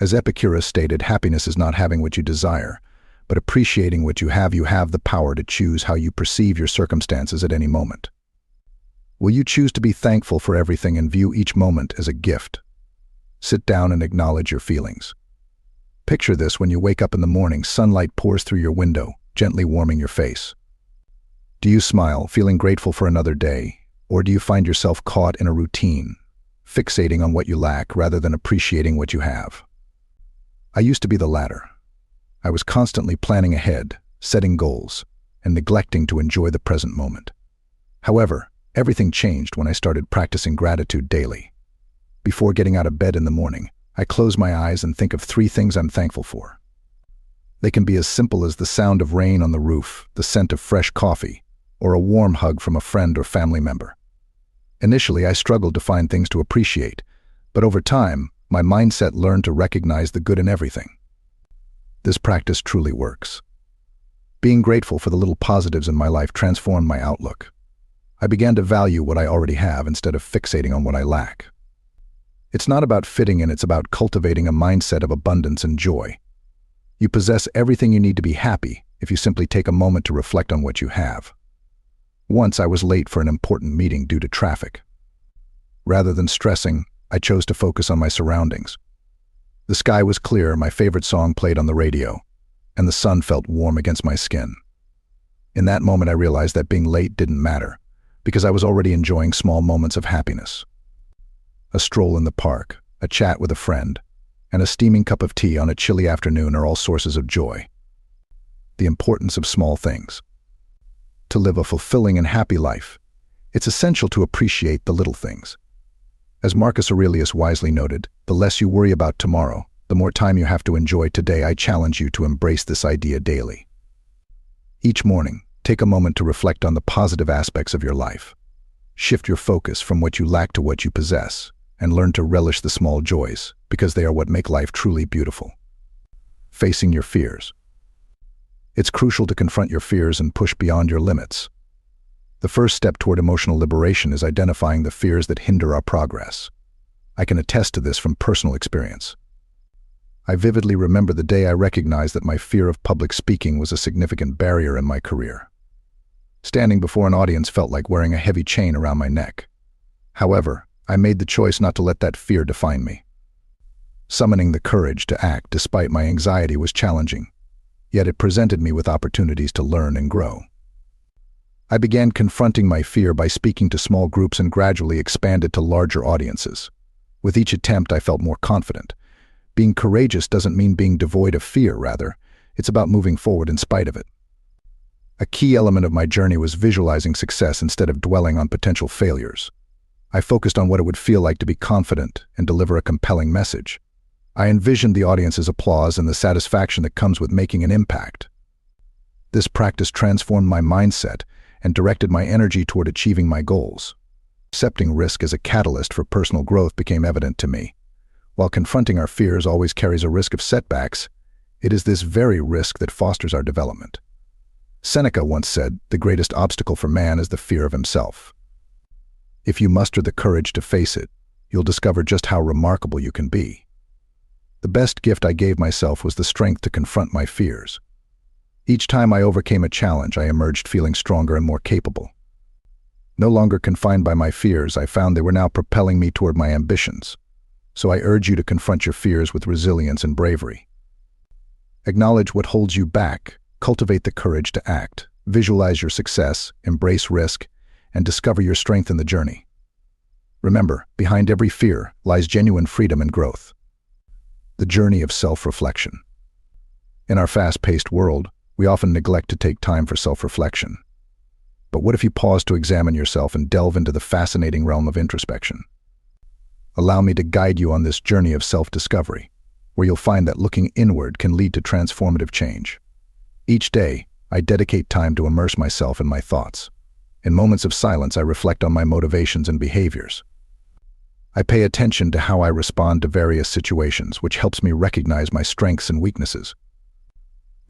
As Epicurus stated, happiness is not having what you desire, but appreciating what you have. You have the power to choose how you perceive your circumstances at any moment. Will you choose to be thankful for everything and view each moment as a gift? Sit down and acknowledge your feelings. Picture this: when you wake up in the morning, sunlight pours through your window, gently warming your face. Do you smile, feeling grateful for another day, or do you find yourself caught in a routine, fixating on what you lack rather than appreciating what you have? I used to be the latter. I was constantly planning ahead, setting goals, and neglecting to enjoy the present moment. However, everything changed when I started practicing gratitude daily. Before getting out of bed in the morning, I close my eyes and think of 3 things I'm thankful for. They can be as simple as the sound of rain on the roof, the scent of fresh coffee, or a warm hug from a friend or family member. Initially, I struggled to find things to appreciate, but over time, my mindset learned to recognize the good in everything. This practice truly works. Being grateful for the little positives in my life transformed my outlook. I began to value what I already have instead of fixating on what I lack. It's not about fitting in, it's about cultivating a mindset of abundance and joy. You possess everything you need to be happy if you simply take a moment to reflect on what you have. Once I was late for an important meeting due to traffic. Rather than stressing, I chose to focus on my surroundings. The sky was clear, my favorite song played on the radio, and the sun felt warm against my skin. In that moment, I realized that being late didn't matter, because I was already enjoying small moments of happiness. A stroll in the park, a chat with a friend, and a steaming cup of tea on a chilly afternoon are all sources of joy. The importance of small things. To live a fulfilling and happy life, it's essential to appreciate the little things. As Marcus Aurelius wisely noted, the less you worry about tomorrow, the more time you have to enjoy today. I challenge you to embrace this idea daily. Each morning, take a moment to reflect on the positive aspects of your life. Shift your focus from what you lack to what you possess, and learn to relish the small joys, because they are what make life truly beautiful. Facing your fears. It's crucial to confront your fears and push beyond your limits. The first step toward emotional liberation is identifying the fears that hinder our progress. I can attest to this from personal experience. I vividly remember the day I recognized that my fear of public speaking was a significant barrier in my career. Standing before an audience felt like wearing a heavy chain around my neck. However, I made the choice not to let that fear define me. Summoning the courage to act despite my anxiety was challenging, yet it presented me with opportunities to learn and grow. I began confronting my fear by speaking to small groups and gradually expanded to larger audiences. With each attempt, I felt more confident. Being courageous doesn't mean being devoid of fear, rather, it's about moving forward in spite of it. A key element of my journey was visualizing success instead of dwelling on potential failures. I focused on what it would feel like to be confident and deliver a compelling message. I envisioned the audience's applause and the satisfaction that comes with making an impact. This practice transformed my mindset and directed my energy toward achieving my goals. Accepting risk as a catalyst for personal growth became evident to me. While confronting our fears always carries a risk of setbacks, it is this very risk that fosters our development. Seneca once said, "The greatest obstacle for man is the fear of himself." If you muster the courage to face it, you'll discover just how remarkable you can be. The best gift I gave myself was the strength to confront my fears. Each time I overcame a challenge, I emerged feeling stronger and more capable. No longer confined by my fears, I found they were now propelling me toward my ambitions. So I urge you to confront your fears with resilience and bravery. Acknowledge what holds you back, cultivate the courage to act, visualize your success, embrace risk, and discover your strength in the journey. Remember, behind every fear lies genuine freedom and growth. The journey of self-reflection. In our fast-paced world, we often neglect to take time for self-reflection. But what if you pause to examine yourself and delve into the fascinating realm of introspection? Allow me to guide you on this journey of self-discovery, where you'll find that looking inward can lead to transformative change. Each day, I dedicate time to immerse myself in my thoughts. In moments of silence, I reflect on my motivations and behaviors. I pay attention to how I respond to various situations, which helps me recognize my strengths and weaknesses.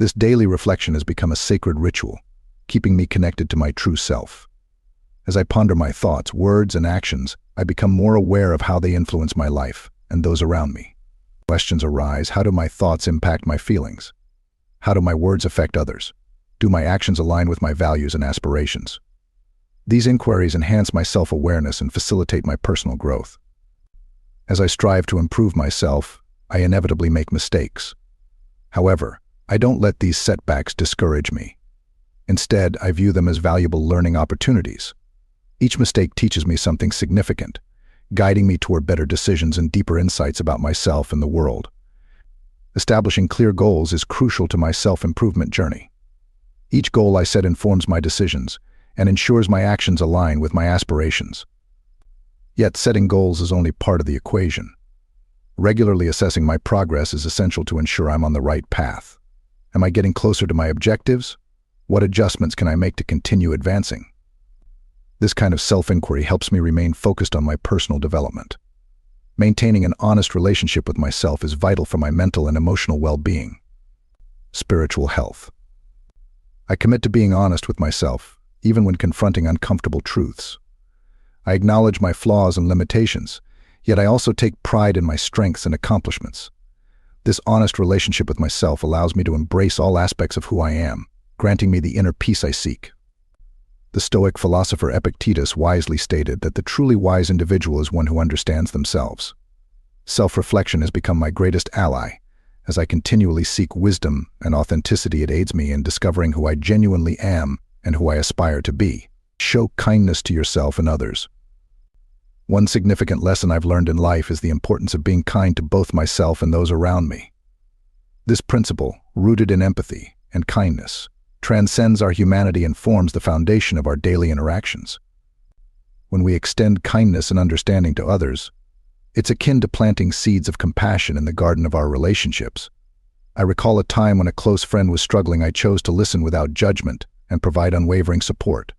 This daily reflection has become a sacred ritual, keeping me connected to my true self. As I ponder my thoughts, words, and actions, I become more aware of how they influence my life and those around me. Questions arise: how do my thoughts impact my feelings? How do my words affect others? Do my actions align with my values and aspirations? These inquiries enhance my self-awareness and facilitate my personal growth. As I strive to improve myself, I inevitably make mistakes. However, I don't let these setbacks discourage me. Instead, I view them as valuable learning opportunities. Each mistake teaches me something significant, guiding me toward better decisions and deeper insights about myself and the world. Establishing clear goals is crucial to my self-improvement journey. Each goal I set informs my decisions and ensures my actions align with my aspirations. Yet, setting goals is only part of the equation. Regularly assessing my progress is essential to ensure I'm on the right path. Am I getting closer to my objectives? What adjustments can I make to continue advancing? This kind of self-inquiry helps me remain focused on my personal development. Maintaining an honest relationship with myself is vital for my mental and emotional well-being. Spiritual health. I commit to being honest with myself, even when confronting uncomfortable truths. I acknowledge my flaws and limitations, yet I also take pride in my strengths and accomplishments. This honest relationship with myself allows me to embrace all aspects of who I am, granting me the inner peace I seek. The Stoic philosopher Epictetus wisely stated that the truly wise individual is one who understands themselves. Self-reflection has become my greatest ally. As I continually seek wisdom and authenticity, it aids me in discovering who I genuinely am and who I aspire to be. Show kindness to yourself and others. One significant lesson I've learned in life is the importance of being kind to both myself and those around me. This principle, rooted in empathy and kindness, transcends our humanity and forms the foundation of our daily interactions. When we extend kindness and understanding to others, it's akin to planting seeds of compassion in the garden of our relationships. I recall a time when a close friend was struggling. I chose to listen without judgment and provide unwavering support.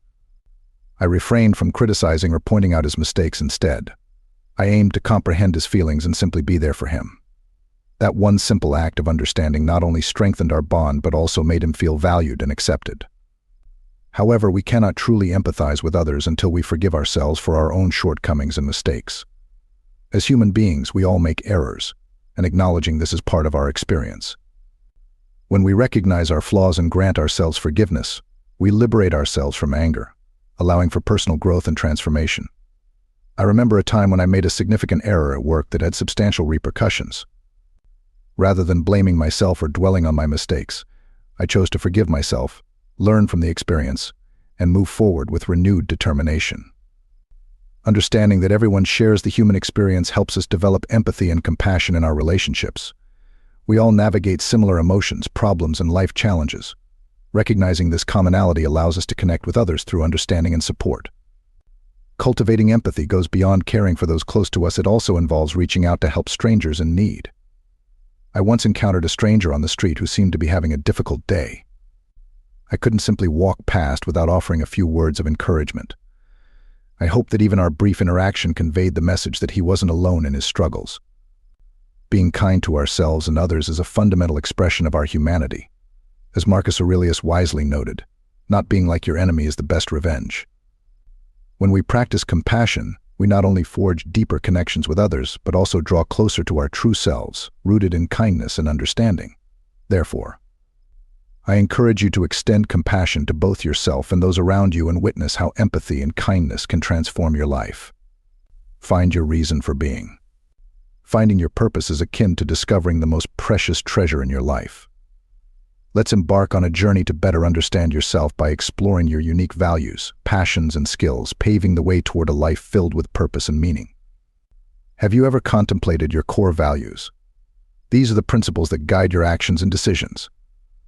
I refrained from criticizing or pointing out his mistakes instead. I aimed to comprehend his feelings and simply be there for him. That one simple act of understanding not only strengthened our bond but also made him feel valued and accepted. However, we cannot truly empathize with others until we forgive ourselves for our own shortcomings and mistakes. As human beings, we all make errors, and acknowledging this is part of our experience. When we recognize our flaws and grant ourselves forgiveness, we liberate ourselves from anger, allowing for personal growth and transformation. I remember a time when I made a significant error at work that had substantial repercussions. Rather than blaming myself or dwelling on my mistakes, I chose to forgive myself, learn from the experience, and move forward with renewed determination. Understanding that everyone shares the human experience helps us develop empathy and compassion in our relationships. We all navigate similar emotions, problems, and life challenges. Recognizing this commonality allows us to connect with others through understanding and support. Cultivating empathy goes beyond caring for those close to us. It also involves reaching out to help strangers in need. I once encountered a stranger on the street who seemed to be having a difficult day. I couldn't simply walk past without offering a few words of encouragement. I hoped that even our brief interaction conveyed the message that he wasn't alone in his struggles. Being kind to ourselves and others is a fundamental expression of our humanity. As Marcus Aurelius wisely noted, not being like your enemy is the best revenge. When we practice compassion, we not only forge deeper connections with others, but also draw closer to our true selves, rooted in kindness and understanding. Therefore, I encourage you to extend compassion to both yourself and those around you and witness how empathy and kindness can transform your life. Find your reason for being. Finding your purpose is akin to discovering the most precious treasure in your life. Let's embark on a journey to better understand yourself by exploring your unique values, passions, and skills, paving the way toward a life filled with purpose and meaning. Have you ever contemplated your core values? These are the principles that guide your actions and decisions.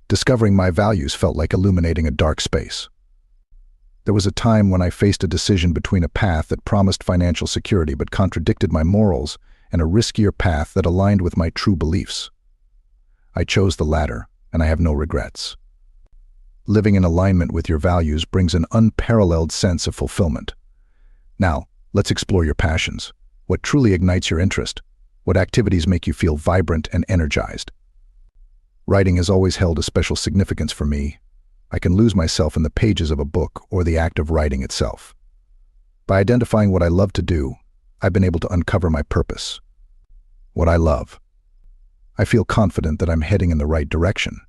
Discovering my values felt like illuminating a dark space. There was a time when I faced a decision between a path that promised financial security but contradicted my morals and a riskier path that aligned with my true beliefs. I chose the latter, and I have no regrets. Living in alignment with your values brings an unparalleled sense of fulfillment. Now, let's explore your passions. What truly ignites your interest? What activities make you feel vibrant and energized? Writing has always held a special significance for me. I can lose myself in the pages of a book or the act of writing itself. By identifying what I love to do, I've been able to uncover my purpose. What I love. I feel confident that I'm heading in the right direction.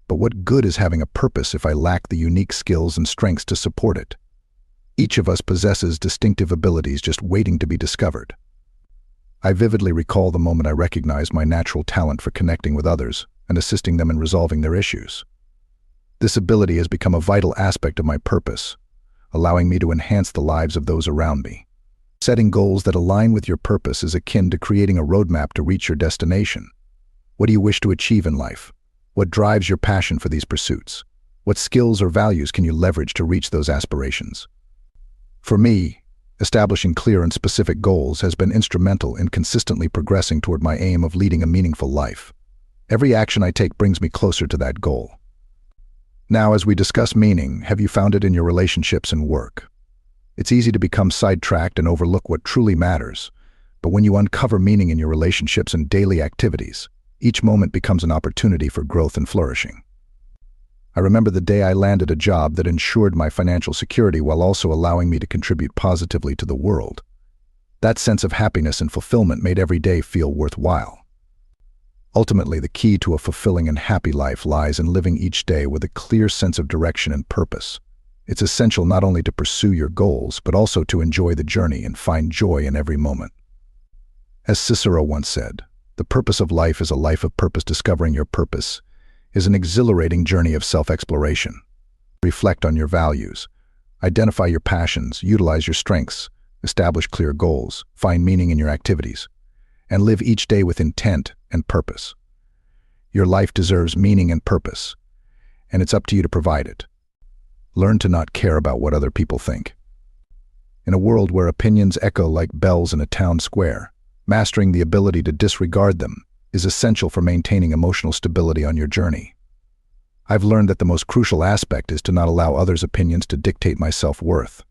But what good is having a purpose if I lack the unique skills and strengths to support it? Each of us possesses distinctive abilities just waiting to be discovered. I vividly recall the moment I recognized my natural talent for connecting with others and assisting them in resolving their issues. This ability has become a vital aspect of my purpose, allowing me to enhance the lives of those around me. Setting goals that align with your purpose is akin to creating a roadmap to reach your destination. What do you wish to achieve in life? What drives your passion for these pursuits? What skills or values can you leverage to reach those aspirations? For me, establishing clear and specific goals has been instrumental in consistently progressing toward my aim of leading a meaningful life. Every action I take brings me closer to that goal. Now, as we discuss meaning, have you found it in your relationships and work? It's easy to become sidetracked and overlook what truly matters, but when you uncover meaning in your relationships and daily activities, each moment becomes an opportunity for growth and flourishing. I remember the day I landed a job that ensured my financial security while also allowing me to contribute positively to the world. That sense of happiness and fulfillment made every day feel worthwhile. Ultimately, the key to a fulfilling and happy life lies in living each day with a clear sense of direction and purpose. It's essential not only to pursue your goals, but also to enjoy the journey and find joy in every moment. As Cicero once said, "The purpose of life is a life of purpose. Discovering your purpose is an exhilarating journey of self-exploration." Reflect on your values, identify your passions, utilize your strengths, establish clear goals, find meaning in your activities, and live each day with intent and purpose. Your life deserves meaning and purpose, and it's up to you to provide it. Learn to not care about what other people think. In a world where opinions echo like bells in a town square, mastering the ability to disregard them is essential for maintaining emotional stability on your journey. I've learned that the most crucial aspect is to not allow others' opinions to dictate my self-worth.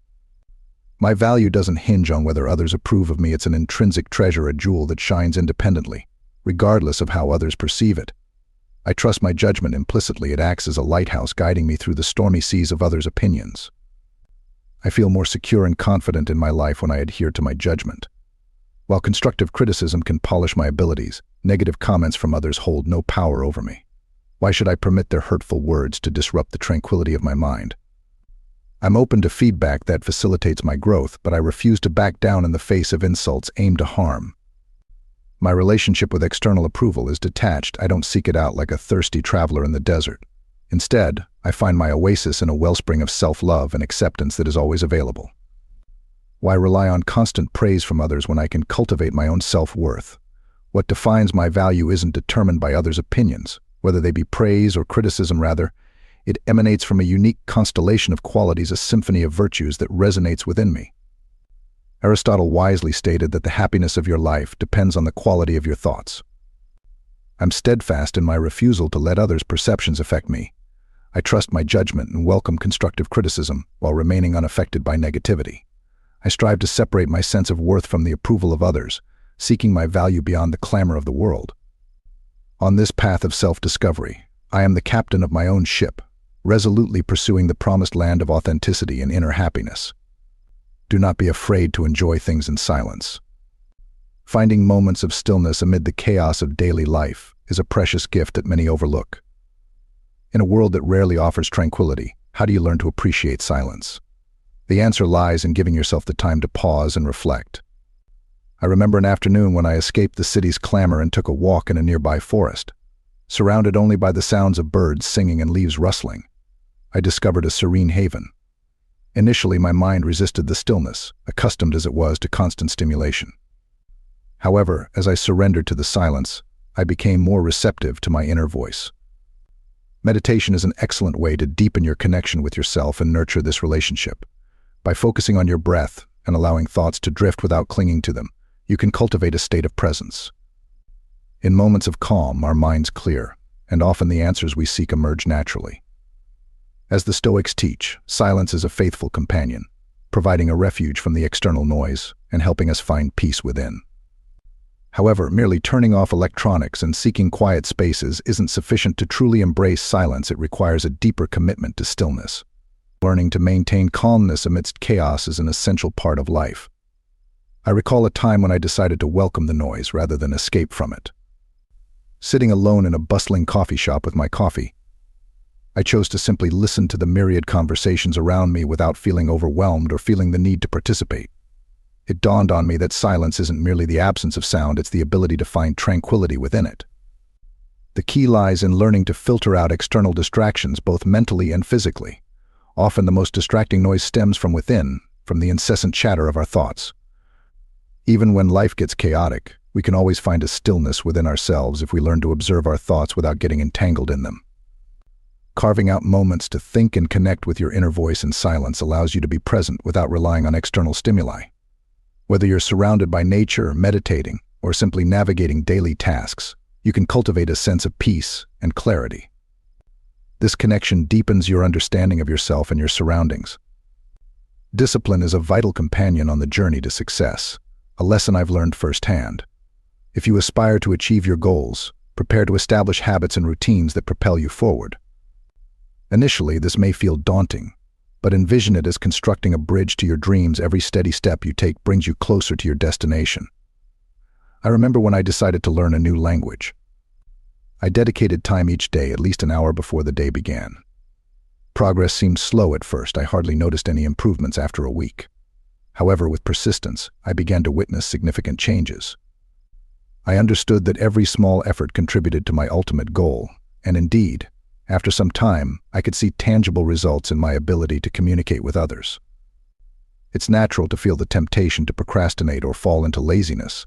My value doesn't hinge on whether others approve of me. It's an intrinsic treasure, a jewel that shines independently, regardless of how others perceive it. I trust my judgment implicitly. It acts as a lighthouse guiding me through the stormy seas of others' opinions. I feel more secure and confident in my life when I adhere to my judgment. While constructive criticism can polish my abilities, negative comments from others hold no power over me. Why should I permit their hurtful words to disrupt the tranquility of my mind? I'm open to feedback that facilitates my growth, but I refuse to back down in the face of insults aimed to harm. My relationship with external approval is detached. I don't seek it out like a thirsty traveler in the desert. Instead, I find my oasis in a wellspring of self-love and acceptance that is always available. Why rely on constant praise from others when I can cultivate my own self-worth? What defines my value isn't determined by others' opinions, whether they be praise or criticism. Rather, it emanates from a unique constellation of qualities, a symphony of virtues that resonates within me. Aristotle wisely stated that the happiness of your life depends on the quality of your thoughts. I'm steadfast in my refusal to let others' perceptions affect me. I trust my judgment and welcome constructive criticism while remaining unaffected by negativity. I strive to separate my sense of worth from the approval of others, seeking my value beyond the clamor of the world. On this path of self-discovery, I am the captain of my own ship, resolutely pursuing the promised land of authenticity and inner happiness. Do not be afraid to enjoy things in silence. Finding moments of stillness amid the chaos of daily life is a precious gift that many overlook. In a world that rarely offers tranquility, how do you learn to appreciate silence? The answer lies in giving yourself the time to pause and reflect. I remember an afternoon when I escaped the city's clamor and took a walk in a nearby forest. Surrounded only by the sounds of birds singing and leaves rustling, I discovered a serene haven. Initially, my mind resisted the stillness, accustomed as it was to constant stimulation. However, as I surrendered to the silence, I became more receptive to my inner voice. Meditation is an excellent way to deepen your connection with yourself and nurture this relationship. By focusing on your breath and allowing thoughts to drift without clinging to them, you can cultivate a state of presence. In moments of calm, our minds clear, and often the answers we seek emerge naturally. As the Stoics teach, silence is a faithful companion, providing a refuge from the external noise and helping us find peace within. However, merely turning off electronics and seeking quiet spaces isn't sufficient to truly embrace silence. It requires a deeper commitment to stillness. Learning to maintain calmness amidst chaos is an essential part of life. I recall a time when I decided to welcome the noise rather than escape from it. Sitting alone in a bustling coffee shop with my coffee, I chose to simply listen to the myriad conversations around me without feeling overwhelmed or feeling the need to participate. It dawned on me that silence isn't merely the absence of sound, it's the ability to find tranquility within it. The key lies in learning to filter out external distractions, both mentally and physically. Often the most distracting noise stems from within, from the incessant chatter of our thoughts. Even when life gets chaotic, we can always find a stillness within ourselves if we learn to observe our thoughts without getting entangled in them. Carving out moments to think and connect with your inner voice in silence allows you to be present without relying on external stimuli. Whether you're surrounded by nature, meditating, or simply navigating daily tasks, you can cultivate a sense of peace and clarity. This connection deepens your understanding of yourself and your surroundings. Discipline is a vital companion on the journey to success, a lesson I've learned firsthand. If you aspire to achieve your goals, prepare to establish habits and routines that propel you forward. Initially, this may feel daunting, but envision it as constructing a bridge to your dreams. Every steady step you take brings you closer to your destination. I remember when I decided to learn a new language. I dedicated time each day, at least an hour before the day began. Progress seemed slow at first. I hardly noticed any improvements after a week. However, with persistence, I began to witness significant changes. I understood that every small effort contributed to my ultimate goal, and indeed, after some time, I could see tangible results in my ability to communicate with others. It's natural to feel the temptation to procrastinate or fall into laziness,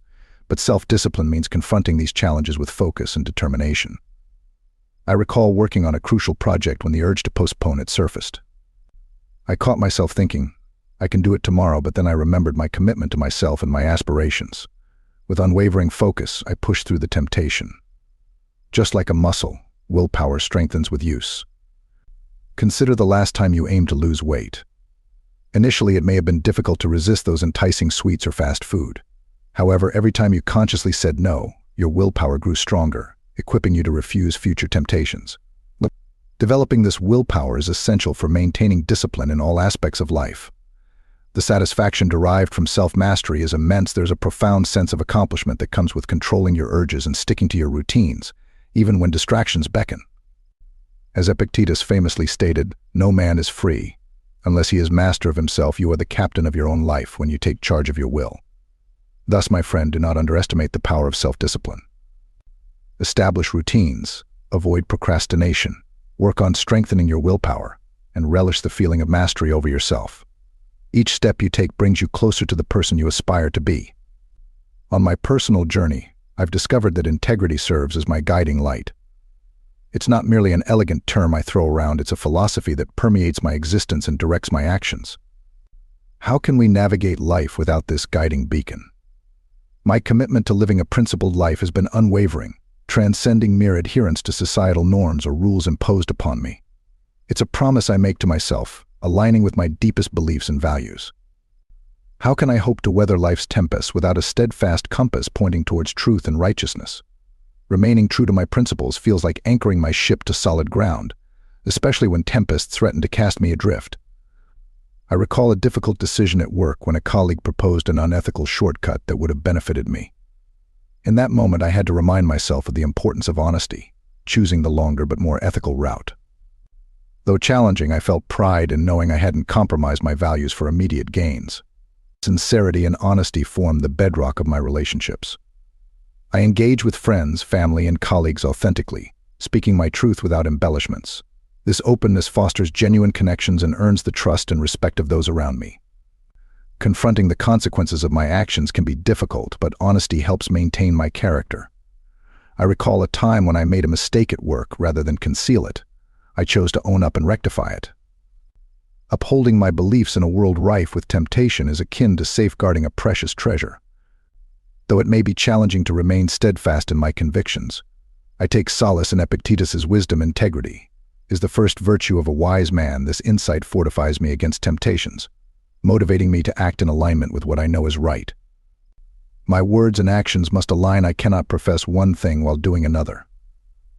but self-discipline means confronting these challenges with focus and determination. I recall working on a crucial project when the urge to postpone it surfaced. I caught myself thinking, I can do it tomorrow, but then I remembered my commitment to myself and my aspirations. With unwavering focus, I pushed through the temptation. Just like a muscle, willpower strengthens with use. Consider the last time you aimed to lose weight. Initially, it may have been difficult to resist those enticing sweets or fast food. However, every time you consciously said no, your willpower grew stronger, equipping you to refuse future temptations. Developing this willpower is essential for maintaining discipline in all aspects of life. The satisfaction derived from self-mastery is immense. There's a profound sense of accomplishment that comes with controlling your urges and sticking to your routines, even when distractions beckon. As Epictetus famously stated, no man is free. Unless he is master of himself, you are the captain of your own life when you take charge of your will. Thus, my friend, do not underestimate the power of self-discipline. Establish routines, avoid procrastination, work on strengthening your willpower, and relish the feeling of mastery over yourself. Each step you take brings you closer to the person you aspire to be. On my personal journey, I've discovered that integrity serves as my guiding light. It's not merely an elegant term I throw around, it's a philosophy that permeates my existence and directs my actions. How can we navigate life without this guiding beacon? My commitment to living a principled life has been unwavering, transcending mere adherence to societal norms or rules imposed upon me. It's a promise I make to myself, aligning with my deepest beliefs and values. How can I hope to weather life's tempests without a steadfast compass pointing towards truth and righteousness? Remaining true to my principles feels like anchoring my ship to solid ground, especially when tempests threaten to cast me adrift. I recall a difficult decision at work when a colleague proposed an unethical shortcut that would have benefited me. In that moment, I had to remind myself of the importance of honesty, choosing the longer but more ethical route. Though challenging, I felt pride in knowing I hadn't compromised my values for immediate gains. Sincerity and honesty formed the bedrock of my relationships. I engage with friends, family, and colleagues authentically, speaking my truth without embellishments. This openness fosters genuine connections and earns the trust and respect of those around me. Confronting the consequences of my actions can be difficult, but honesty helps maintain my character. I recall a time when I made a mistake at work rather than conceal it. I chose to own up and rectify it. Upholding my beliefs in a world rife with temptation is akin to safeguarding a precious treasure. Though it may be challenging to remain steadfast in my convictions, I take solace in Epictetus's wisdom. Integrity is the first virtue of a wise man. This insight fortifies me against temptations, motivating me to act in alignment with what I know is right. My words and actions must align. I cannot profess one thing while doing another.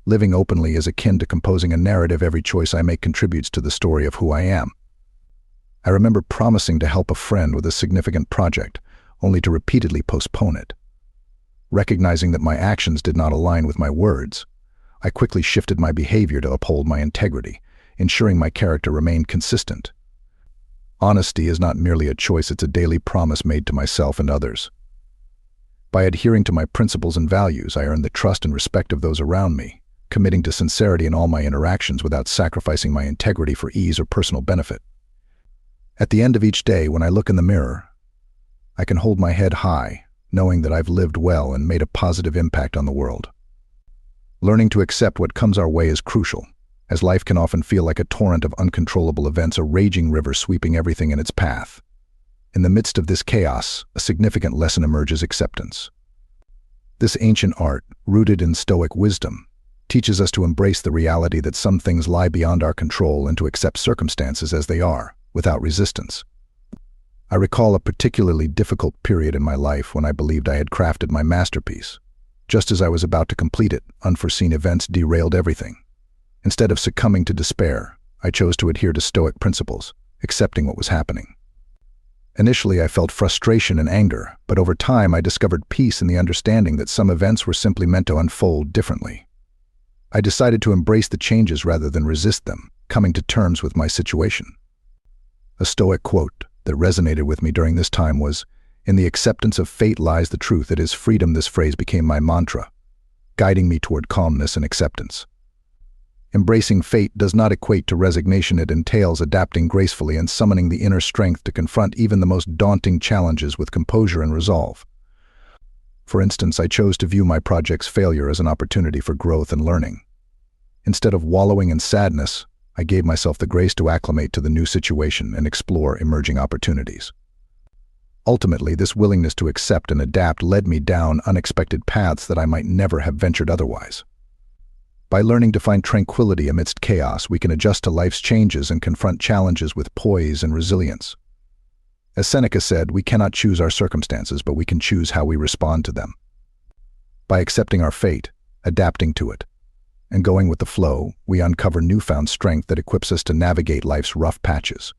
Living openly is akin to composing a narrative. Every choice I make contributes to the story of who I am. I remember promising to help a friend with a significant project, only to repeatedly postpone it. Recognizing that my actions did not align with my words, I quickly shifted my behavior to uphold my integrity, ensuring my character remained consistent. Honesty is not merely a choice, it's a daily promise made to myself and others. By adhering to my principles and values, I earn the trust and respect of those around me, committing to sincerity in all my interactions without sacrificing my integrity for ease or personal benefit. At the end of each day, when I look in the mirror, I can hold my head high, knowing that I've lived well and made a positive impact on the world. Learning to accept what comes our way is crucial, as life can often feel like a torrent of uncontrollable events, a raging river sweeping everything in its path. In the midst of this chaos, a significant lesson emerges: acceptance. This ancient art, rooted in Stoic wisdom, teaches us to embrace the reality that some things lie beyond our control and to accept circumstances as they are, without resistance. I recall a particularly difficult period in my life when I believed I had crafted my masterpiece. Just as I was about to complete it, unforeseen events derailed everything. Instead of succumbing to despair, I chose to adhere to Stoic principles, accepting what was happening. Initially, I felt frustration and anger, but over time I discovered peace in the understanding that some events were simply meant to unfold differently. I decided to embrace the changes rather than resist them, coming to terms with my situation. A Stoic quote that resonated with me during this time was, "In the acceptance of fate lies the truth, it is freedom." This phrase became my mantra, guiding me toward calmness and acceptance. Embracing fate does not equate to resignation. It entails adapting gracefully and summoning the inner strength to confront even the most daunting challenges with composure and resolve. For instance, I chose to view my project's failure as an opportunity for growth and learning. Instead of wallowing in sadness, I gave myself the grace to acclimate to the new situation and explore emerging opportunities. Ultimately, this willingness to accept and adapt led me down unexpected paths that I might never have ventured otherwise. By learning to find tranquility amidst chaos, we can adjust to life's changes and confront challenges with poise and resilience. As Seneca said, we cannot choose our circumstances, but we can choose how we respond to them. By accepting our fate, adapting to it, and going with the flow, we uncover newfound strength that equips us to navigate life's rough patches.